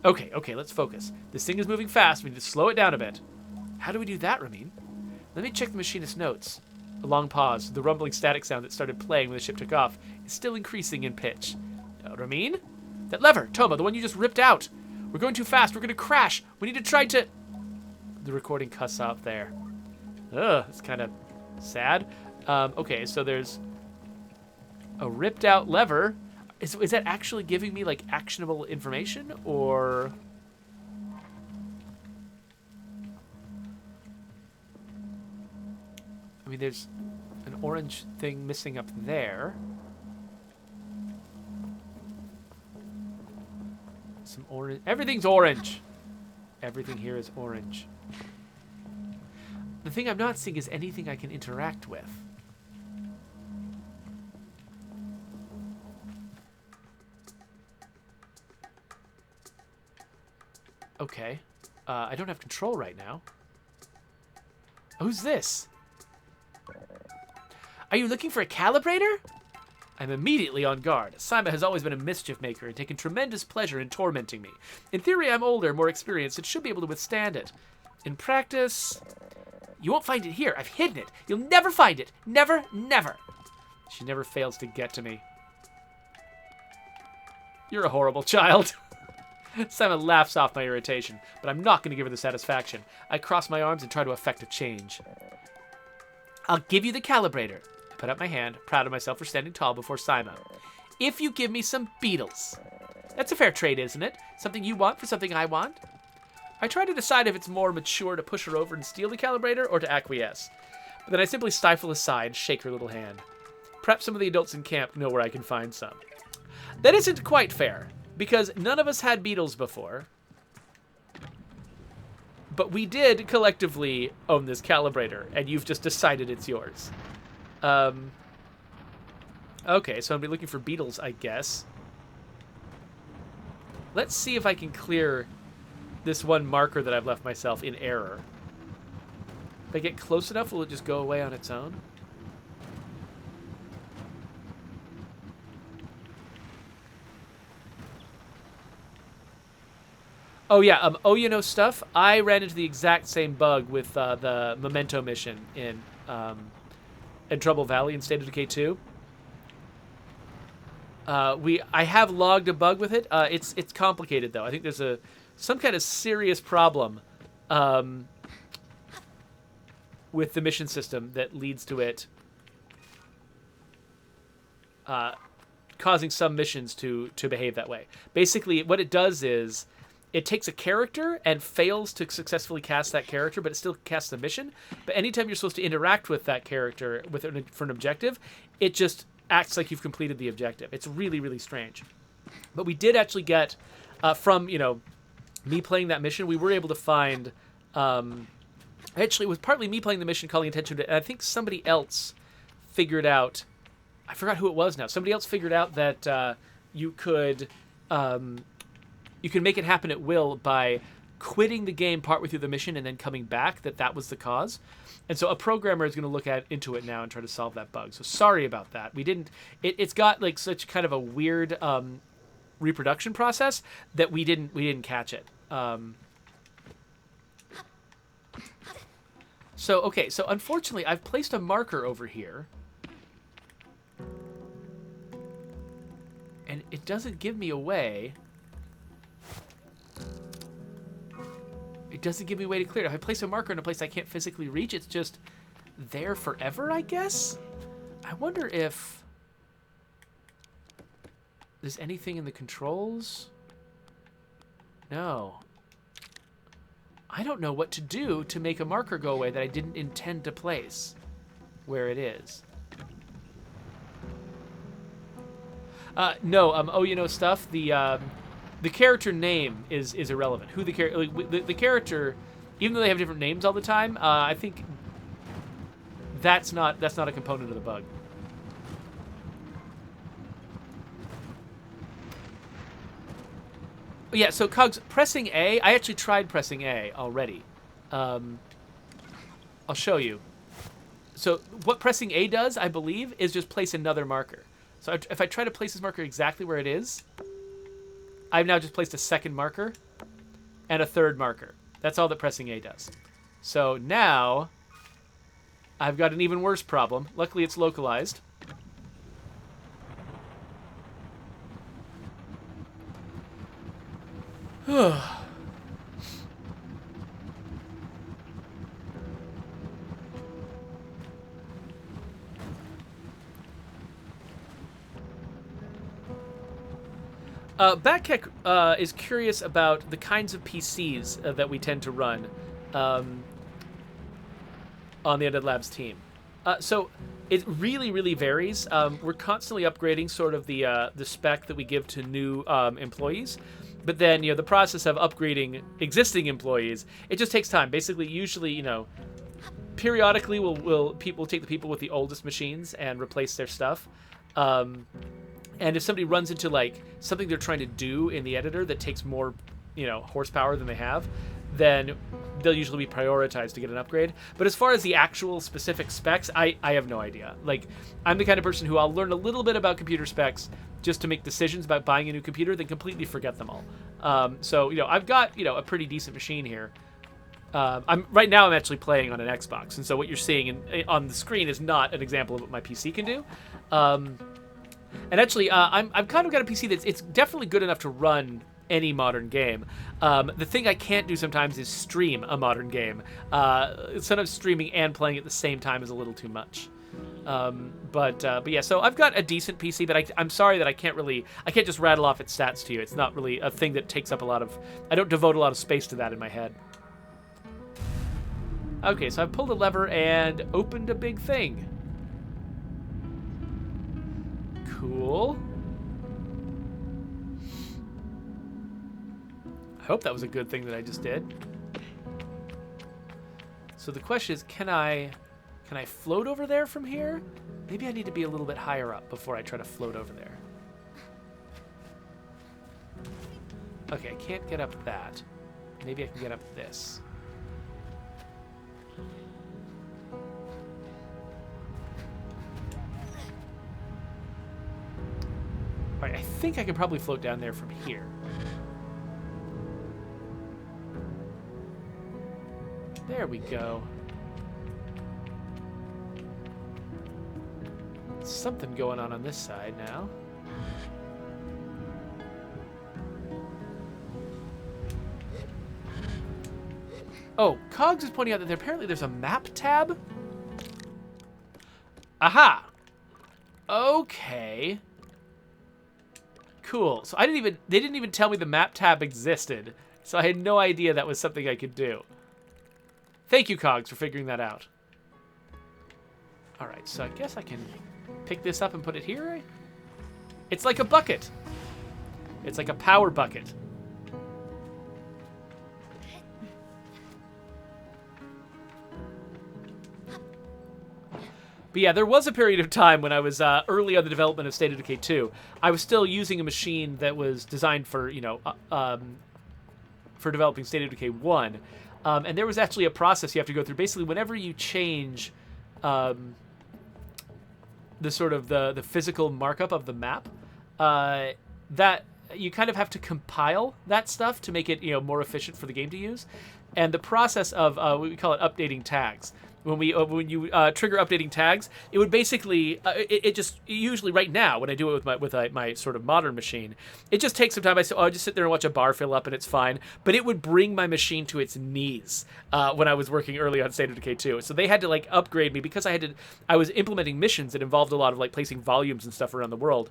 Okay, let's focus. This thing is moving fast. We need to slow it down a bit. How do we do that, Ramin? Let me check the machinist's notes. A long pause. The rumbling static sound that started playing when the ship took off is still increasing in pitch. Ramin? That lever, Toma, the one you just ripped out. We're going too fast. We're going to crash. We need to try to... The recording cuts out there. Ugh, it's kind of sad. Okay, so there's a ripped out lever. Is that actually giving me, like, actionable information, or... I mean, there's an orange thing missing up there. Some orange... Everything's orange! Everything here is orange. The thing I'm not seeing is anything I can interact with. Okay. I don't have control right now. Who's this? Are you looking for a calibrator? I'm immediately on guard. Simon has always been a mischief maker and taken tremendous pleasure in tormenting me. In theory, I'm older, more experienced, and should be able to withstand it. In practice, you won't find it here. I've hidden it. You'll never find it. Never, never. She never fails to get to me. You're a horrible child. Simon laughs off my irritation, but I'm not going to give her the satisfaction. I cross my arms and try to effect a change. I'll give you the calibrator. I put up my hand, proud of myself for standing tall before Simon. If you give me some beetles. That's a fair trade, isn't it? Something you want for something I want? I try to decide if it's more mature to push her over and steal the calibrator or to acquiesce. But then I simply stifle a sigh and shake her little hand. Perhaps some of the adults in camp know where I can find some. That isn't quite fair, because none of us had beetles before. But we did collectively own this calibrator, and you've just decided it's yours. Okay, so I'll be looking for beetles, I guess. Let's see if I can clear this one marker that I've left myself in error. If I get close enough, will it just go away on its own? Oh yeah, you know stuff? I ran into the exact same bug with the Memento mission in Trouble Valley in State of Decay 2. I have logged a bug with it. It's complicated though. I think there's some kind of serious problem with the mission system that leads to it causing some missions to behave that way. Basically, what it does is it takes a character and fails to successfully cast that character, but it still casts a mission. But anytime you're supposed to interact with that character for an objective, it just acts like you've completed the objective. It's really, really strange. But we did actually get, from, me playing that mission, we were able to find... actually, it was partly me playing the mission, calling attention to it, and I think somebody else figured out... I forgot who it was now. Somebody else figured out that you could... you can make it happen at will by quitting the game partway through the mission and then coming back, that was the cause. And so a programmer is going to look into it now and try to solve that bug. So sorry about that. We didn't... It's got like such kind of a weird reproduction process that we didn't catch it. So unfortunately, I've placed a marker over here. And it doesn't give me a way... It doesn't give me a way to clear it. If I place a marker in a place I can't physically reach, it's just there forever, I guess? I wonder if there's anything in the controls? No. I don't know what to do to make a marker go away that I didn't intend to place where it is. No, stuff, the character name is irrelevant. Who the character, even though they have different names all the time, I think that's not a component of the bug. Yeah, so Cogs, pressing A, I actually tried pressing A already. I'll show you. So what pressing A does, I believe, is just place another marker. So if I try to place this marker exactly where it is, I've now just placed a second marker and a third marker. That's all that pressing A does. So now I've got an even worse problem. Luckily, it's localized. Batcat is curious about the kinds of PCs that we tend to run on the Undead Labs team. So it really, really varies. We're constantly upgrading sort of the spec that we give to new employees. But then, the process of upgrading existing employees, it just takes time. Basically, usually, periodically we'll take the people with the oldest machines and replace their stuff. And if somebody runs into like something they're trying to do in the editor that takes more, horsepower than they have, then they'll usually be prioritized to get an upgrade. But as far as the actual specific specs, I have no idea. Like, I'm the kind of person who I'll learn a little bit about computer specs just to make decisions about buying a new computer, then completely forget them all. So I've got a pretty decent machine here. Right now I'm actually playing on an Xbox, and so what you're seeing on the screen is not an example of what my PC can do. And actually, I've kind of got a PC it's definitely good enough to run any modern game. The thing I can't do sometimes is stream a modern game. Sometimes streaming and playing at the same time is a little too much. But yeah, so I've got a decent PC, but I'm sorry that I can't just rattle off its stats to you. It's not really a thing that takes up I don't devote a lot of space to that in my head. Okay, so I've pulled a lever and opened a big thing. Cool. I hope that was a good thing that I just did. So the question is, can I float over there from here? Maybe I need to be a little bit higher up before I try to float over there. Okay, I can't get up that. Maybe I can get up this. All right, I think I can probably float down there from here. There we go. Something going on this side now. Oh, Cogs is pointing out that apparently there's a map tab. Aha! Okay. Cool. So they didn't even tell me the map tab existed. So I had no idea that was something I could do. Thank you, Cogs, for figuring that out. All right, so I guess I can pick this up and put it here. It's like a bucket. It's like a power bucket. But yeah, there was a period of time when I was early on the development of State of Decay 2. I was still using a machine that was designed for, for developing State of Decay 1. And there was actually a process you have to go through. Basically, whenever you change the sort of the physical markup of the map, that you kind of have to compile that stuff to make it more efficient for the game to use. And the process of what we call it updating tags. When you trigger updating tags, it would basically it just usually right now when I do it with my sort of modern machine, it just takes some time. I'll just sit there and watch a bar fill up and it's fine. But it would bring my machine to its knees when I was working early on State of Decay 2. So they had to like upgrade me because I was implementing missions that involved a lot of like placing volumes and stuff around the world.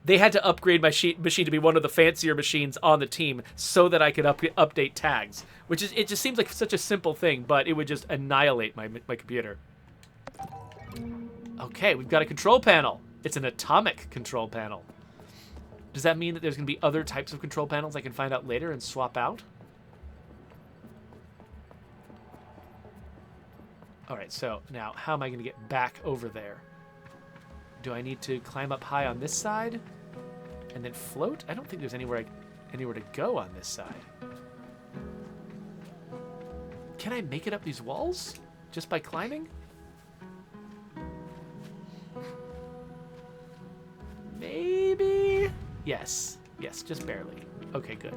They had to upgrade my machine to be one of the fancier machines on the team so that I could update tags, it just seems like such a simple thing, but it would just annihilate my computer. Okay, we've got a control panel. It's an atomic control panel. Does that mean that there's going to be other types of control panels I can find out later and swap out? All right, so now how am I going to get back over there? Do I need to climb up high on this side and then float? I don't think there's anywhere to go on this side. Can I make it up these walls just by climbing? Maybe? Yes. Yes, just barely. Okay, good.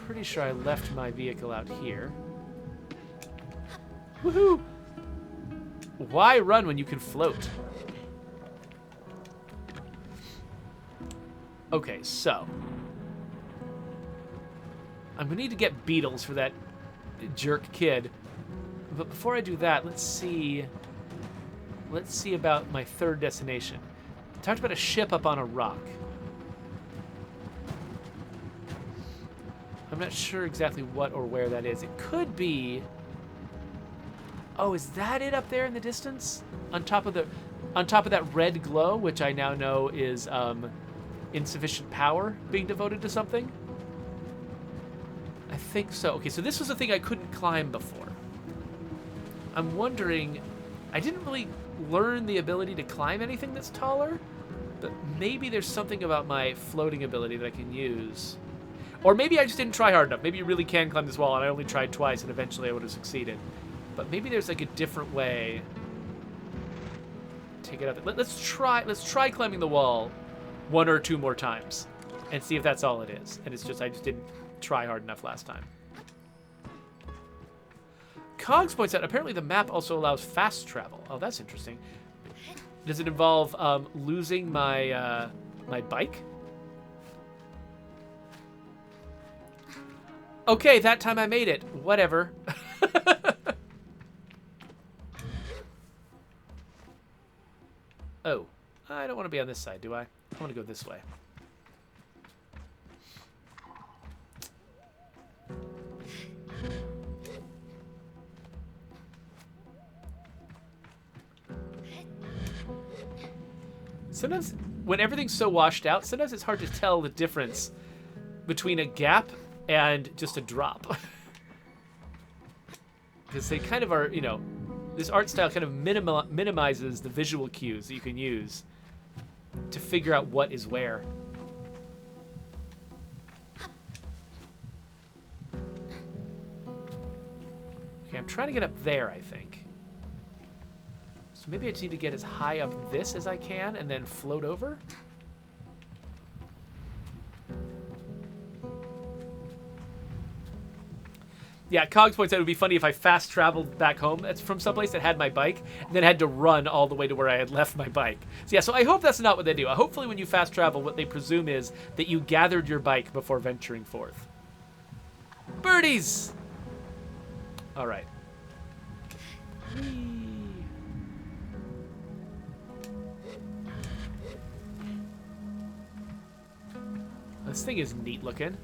Pretty sure I left my vehicle out here. Woohoo! Why run when you can float? Okay, so I'm gonna need to get beetles for that jerk kid. But before I do that, let's see about my third destination. I talked about a ship up on a rock. I'm not sure exactly what or where that is. It could be... Oh, is that it up there in the distance? On top of that red glow, which I now know is insufficient power being devoted to something? I think so. Okay, so this was a thing I couldn't climb before. I'm wondering... I didn't really learn the ability to climb anything that's taller, but maybe there's something about my floating ability that I can use. Or maybe I just didn't try hard enough. Maybe you really can climb this wall, and I only tried twice, and eventually I would have succeeded. But maybe there's like a different way to get up. Let's try climbing the wall 1 or 2 more times, and see if that's all it is. And it's just I just didn't try hard enough last time. Cogs points out apparently the map also allows fast travel. Oh, that's interesting. Does it involve losing my my bike? Okay, that time I made it. Whatever. Oh, I don't want to be on this side, do I? I want to go this way. Sometimes, when everything's so washed out, sometimes it's hard to tell the difference between a gap and just a drop. Because they kind of are, you know, this art style kind of minimizes the visual cues that you can use to figure out what is where. Okay, I'm trying to get up there, I think. So maybe I just need to get as high up this as I can and then float over? Yeah, Cogs points out it would be funny if I fast traveled back home. That's from someplace that had my bike and then had to run all the way to where I had left my bike. So yeah, so I hope that's not what they do. Hopefully when you fast travel, what they presume is that you gathered your bike before venturing forth. Birdies! All right. Whee. This thing is neat looking.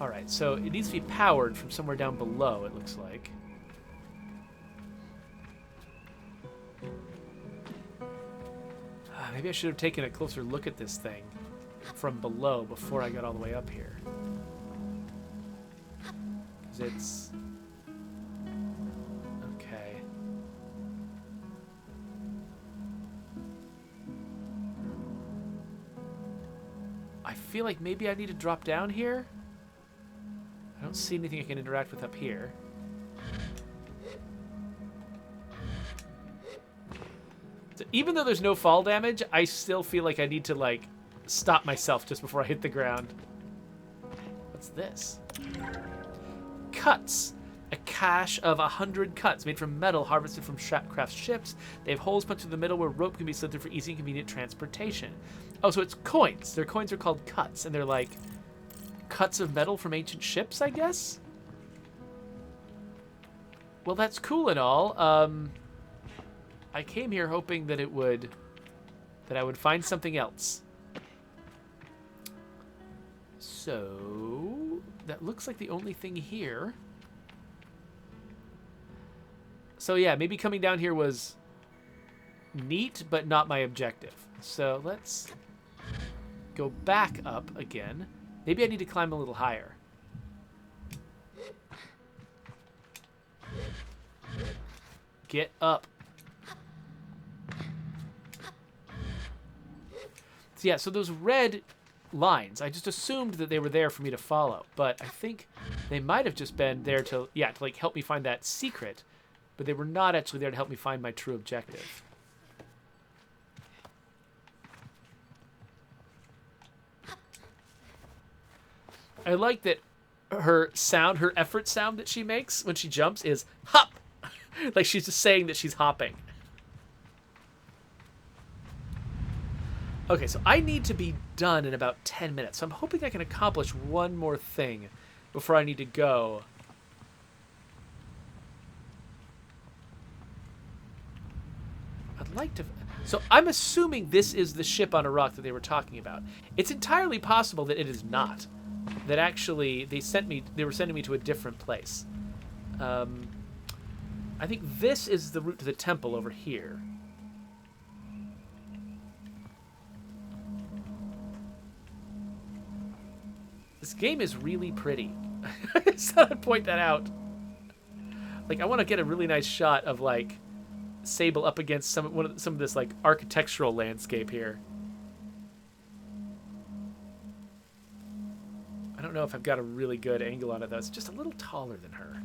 Alright, so it needs to be powered from somewhere down below, it looks like. Maybe I should have taken a closer look at this thing from below before I got all the way up here. Because it's... Okay. I feel like maybe I need to drop down here. I don't see anything I can interact with up here. So even though there's no fall damage, I still feel like I need to, like, stop myself just before I hit the ground. What's this? Cuts. A cache of 100 cuts made from metal harvested from craft ships. They have holes punched through the middle where rope can be slid through for easy and convenient transportation. Oh, so it's coins. Their coins are called cuts, and they're like cuts of metal from ancient ships, I guess? Well, that's cool and all. I came here hoping that I would find something else. So, that looks like the only thing here. So yeah, maybe coming down here was neat, but not my objective. So let's go back up again. Maybe I need to climb a little higher. Get up. So yeah, so those red lines, I just assumed that they were there for me to follow, but I think they might have just been there to like help me find that secret, but they were not actually there to help me find my true objective. I like that her effort sound that she makes when she jumps is hop. Like she's just saying that she's hopping. Okay, so I need to be done in about 10 minutes. So I'm hoping I can accomplish one more thing before I need to go. I'd like to... So I'm assuming this is the ship on a rock that they were talking about. It's entirely possible that it is not. That actually they were sending me to a different place. I think this is the route to the temple over here. This game is really pretty. I just thought I'd point that out. Like, I want to get a really nice shot of, like, Sable up against some of this, like, architectural landscape here. I don't know if I've got a really good angle on it, though. It's just a little taller than her.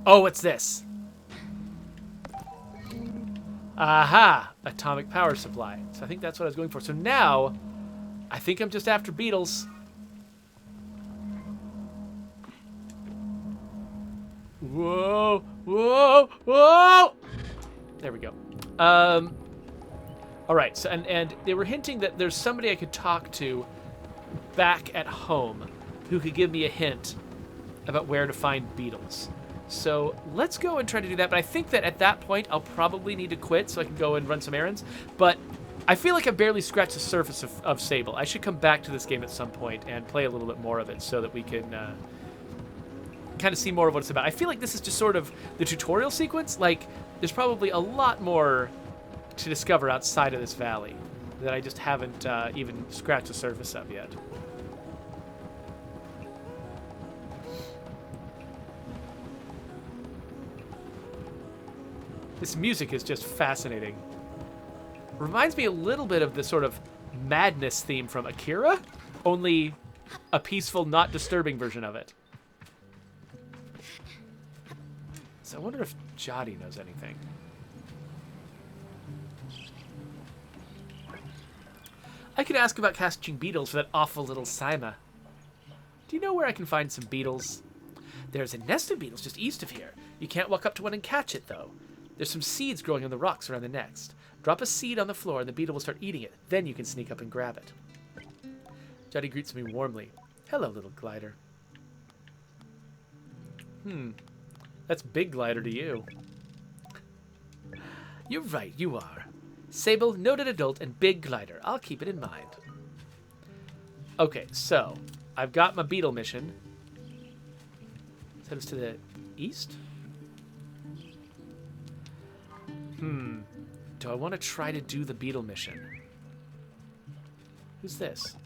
Oh, what's this? Aha! Atomic power supply. So I think that's what I was going for. So now, I think I'm just after beetles. Whoa! Whoa! Whoa! There we go. All right. So and they were hinting that there's somebody I could talk to back at home who could give me a hint about where to find beetles. So let's go and try to do that. But I think that at that point, I'll probably need to quit so I can go and run some errands. But I feel like I've barely scratched the surface of Sable. I should come back to this game at some point and play a little bit more of it so that we can kind of see more of what it's about. I feel like this is just sort of the tutorial sequence. Like, there's probably a lot more to discover outside of this valley that I just haven't even scratched the surface of yet. This music is just fascinating. Reminds me a little bit of the sort of madness theme from Akira, only a peaceful, not disturbing version of it. So I wonder if Jody knows anything. I could ask about catching beetles for that awful little Saima. Do you know where I can find some beetles? There's a nest of beetles just east of here. You can't walk up to one and catch it, though. There's some seeds growing on the rocks around the nest. Drop a seed on the floor and the beetle will start eating it. Then you can sneak up and grab it. Jody greets me warmly. Hello, little glider. That's big glider to you. You're right, you are. Sable, noted adult, and big glider. I'll keep it in mind. Okay, so I've got my beetle mission. Send us to the east? Do I want to try to do the beetle mission? Who's this?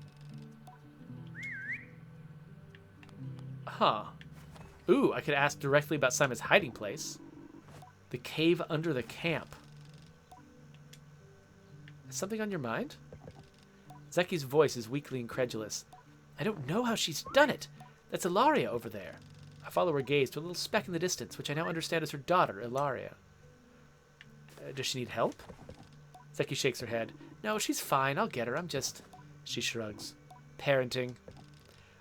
Huh. Ooh, I could ask directly about Simon's hiding place. The cave under the camp. Is something on your mind? Zeki's voice is weakly incredulous. I don't know how she's done it. That's Ilaria over there. I follow her gaze to a little speck in the distance, which I now understand is her daughter, Ilaria. Does she need help? Zeki shakes her head. No, she's fine. I'll get her. I'm just... She shrugs. Parenting.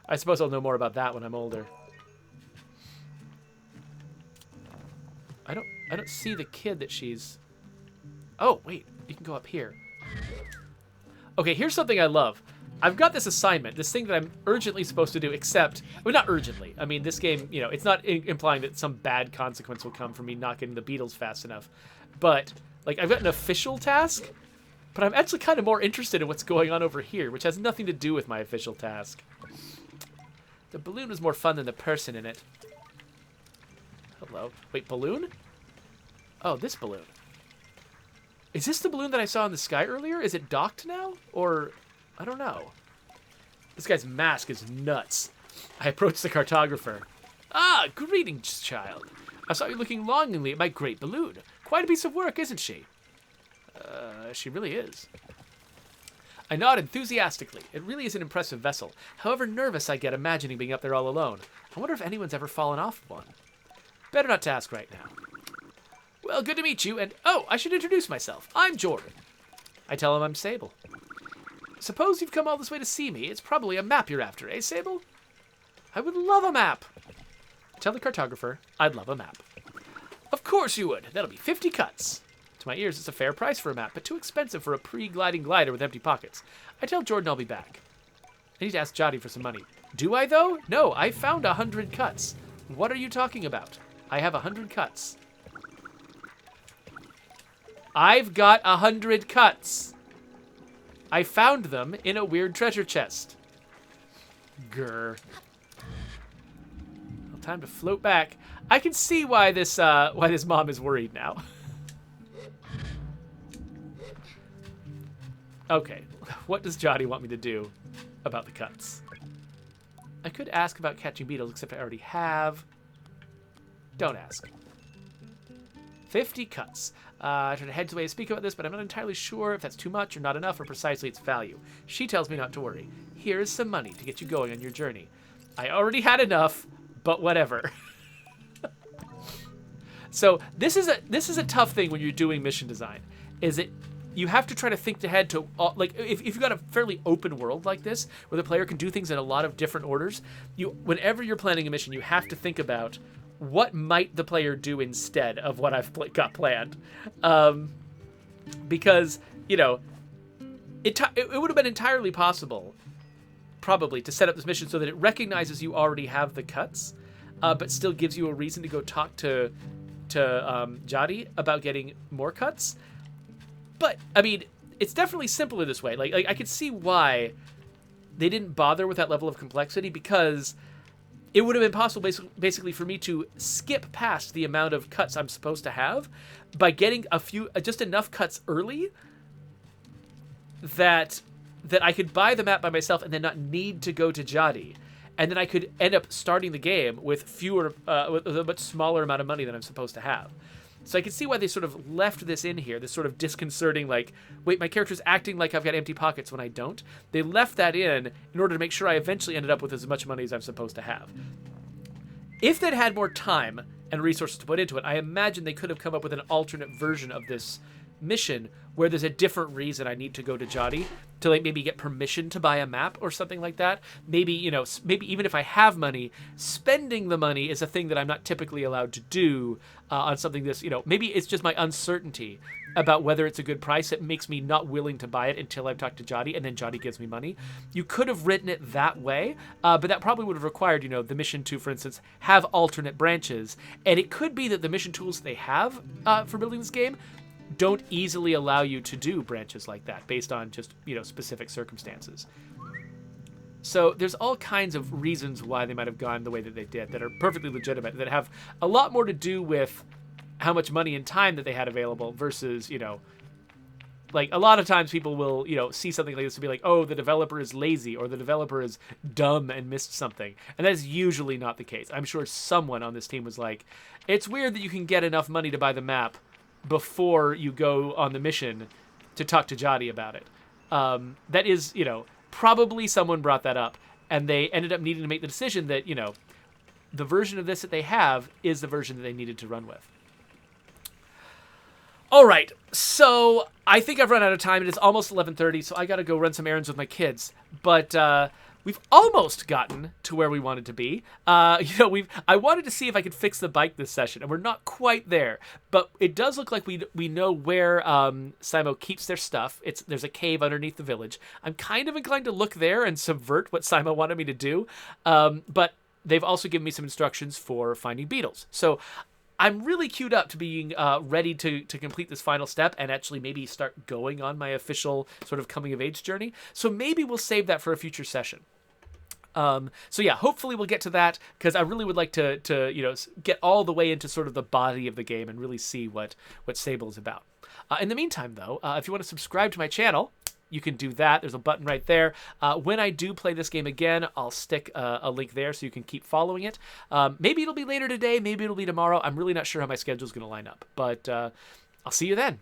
I suppose I'll know more about that when I'm older. I don't see the kid that she's... Oh, wait. You can go up here. Okay, here's something I love. I've got this assignment, this thing that I'm urgently supposed to do, except... Well, not urgently. I mean, this game, you know, it's not implying that some bad consequence will come from me not getting the beetles fast enough. But, like, I've got an official task, but I'm actually kind of more interested in what's going on over here, which has nothing to do with my official task. The balloon was more fun than the person in it. Hello. Wait, balloon? Oh, this balloon. Is this the balloon that I saw in the sky earlier? Is it docked now? Or, I don't know. This guy's mask is nuts. I approach the cartographer. Ah, greetings, child. I saw you looking longingly at my great balloon. Quite a piece of work, isn't she? She really is. I nod enthusiastically. It really is an impressive vessel. However nervous I get imagining being up there all alone. I wonder if anyone's ever fallen off one. Better not to ask right now. Well, good to meet you, and oh, I should introduce myself. I'm Jordan. I tell him I'm Sable. Suppose you've come all this way to see me. It's probably a map you're after, eh, Sable? I would love a map. Tell the cartographer I'd love a map. Of course you would. That'll be 50 cuts. To my ears, it's a fair price for a map, but too expensive for a pre-gliding glider with empty pockets. I tell Jordan I'll be back. I need to ask Jotty for some money. Do I, though? No, I found 100 cuts. What are you talking about? I have 100 cuts. I've got 100 cuts. I found them in a weird treasure chest. Grr. Well, time to float back. I can see why this mom is worried now. Okay, what does Jotty want me to do about the cuts? I could ask about catching beetles, except I already have. Don't ask. 50 cuts. I try to head to the way to speak about this, but I'm not entirely sure if that's too much or not enough or precisely its value. She tells me not to worry. Here is some money to get you going on your journey. I already had enough, but whatever. So this is a tough thing when you're doing mission design. Is it you have to try to think ahead to like if you've got a fairly open world like this where the player can do things in a lot of different orders. Whenever you're planning a mission, you have to think about what might the player do instead of what I've got planned, because it would have been entirely possible, probably, to set up this mission so that it recognizes you already have the cuts, but still gives you a reason to go talk to Jotty about getting more cuts. But I mean, it's definitely simpler this way. Like I could see why they didn't bother with that level of complexity, because it would have been possible basically for me to skip past the amount of cuts I'm supposed to have by getting just enough cuts early that I could buy the map by myself and then not need to go to Jotty. And then I could end up starting the game with with a much smaller amount of money than I'm supposed to have. So I can see why they sort of left this in here, this sort of disconcerting, like, wait, my character's acting like I've got empty pockets when I don't. They left that in order to make sure I eventually ended up with as much money as I'm supposed to have. If they'd had more time and resources to put into it, I imagine they could have come up with an alternate version of this mission where there's a different reason I need to go to Jotty to like maybe get permission to buy a map or something like that. Maybe, maybe even if I have money, spending the money is a thing that I'm not typically allowed to do on something this, maybe it's just my uncertainty about whether it's a good price that makes me not willing to buy it until I've talked to Jotty, and then Jotty gives me money. You could have written it that way, but that probably would have required, the mission to, for instance, have alternate branches. And it could be that the mission tools they have for building this game don't easily allow you to do branches like that based on just, specific circumstances. So there's all kinds of reasons why they might have gone the way that they did that are perfectly legitimate, that have a lot more to do with how much money and time that they had available versus, like a lot of times people will, see something like this and be like, oh, the developer is lazy or the developer is dumb and missed something. And that is usually not the case. I'm sure someone on this team was like, it's weird that you can get enough money to buy the map before you go on the mission to talk to Jotty about it. That is, probably someone brought that up, and they ended up needing to make the decision that, the version of this that they have is the version that they needed to run with. All right, so I think I've run out of time. It is almost 11:30, so I got to go run some errands with my kids. But we've almost gotten to where we wanted to be. I wanted to see if I could fix the bike this session, and we're not quite there. But it does look like we know where Simo keeps their stuff. There's a cave underneath the village. I'm kind of inclined to look there and subvert what Simo wanted me to do. But they've also given me some instructions for finding beetles. So I'm really queued up to being ready to complete this final step and actually maybe start going on my official sort of coming-of-age journey. So maybe we'll save that for a future session. So yeah, hopefully we'll get to that, because I really would like to get all the way into sort of the body of the game and really see what Sable is about. In the meantime, though, if you want to subscribe to my channel, you can do that. There's a button right there. When I do play this game again, I'll stick a link there so you can keep following it. Maybe it'll be later today. Maybe it'll be tomorrow. I'm really not sure how my schedule is going to line up, but I'll see you then.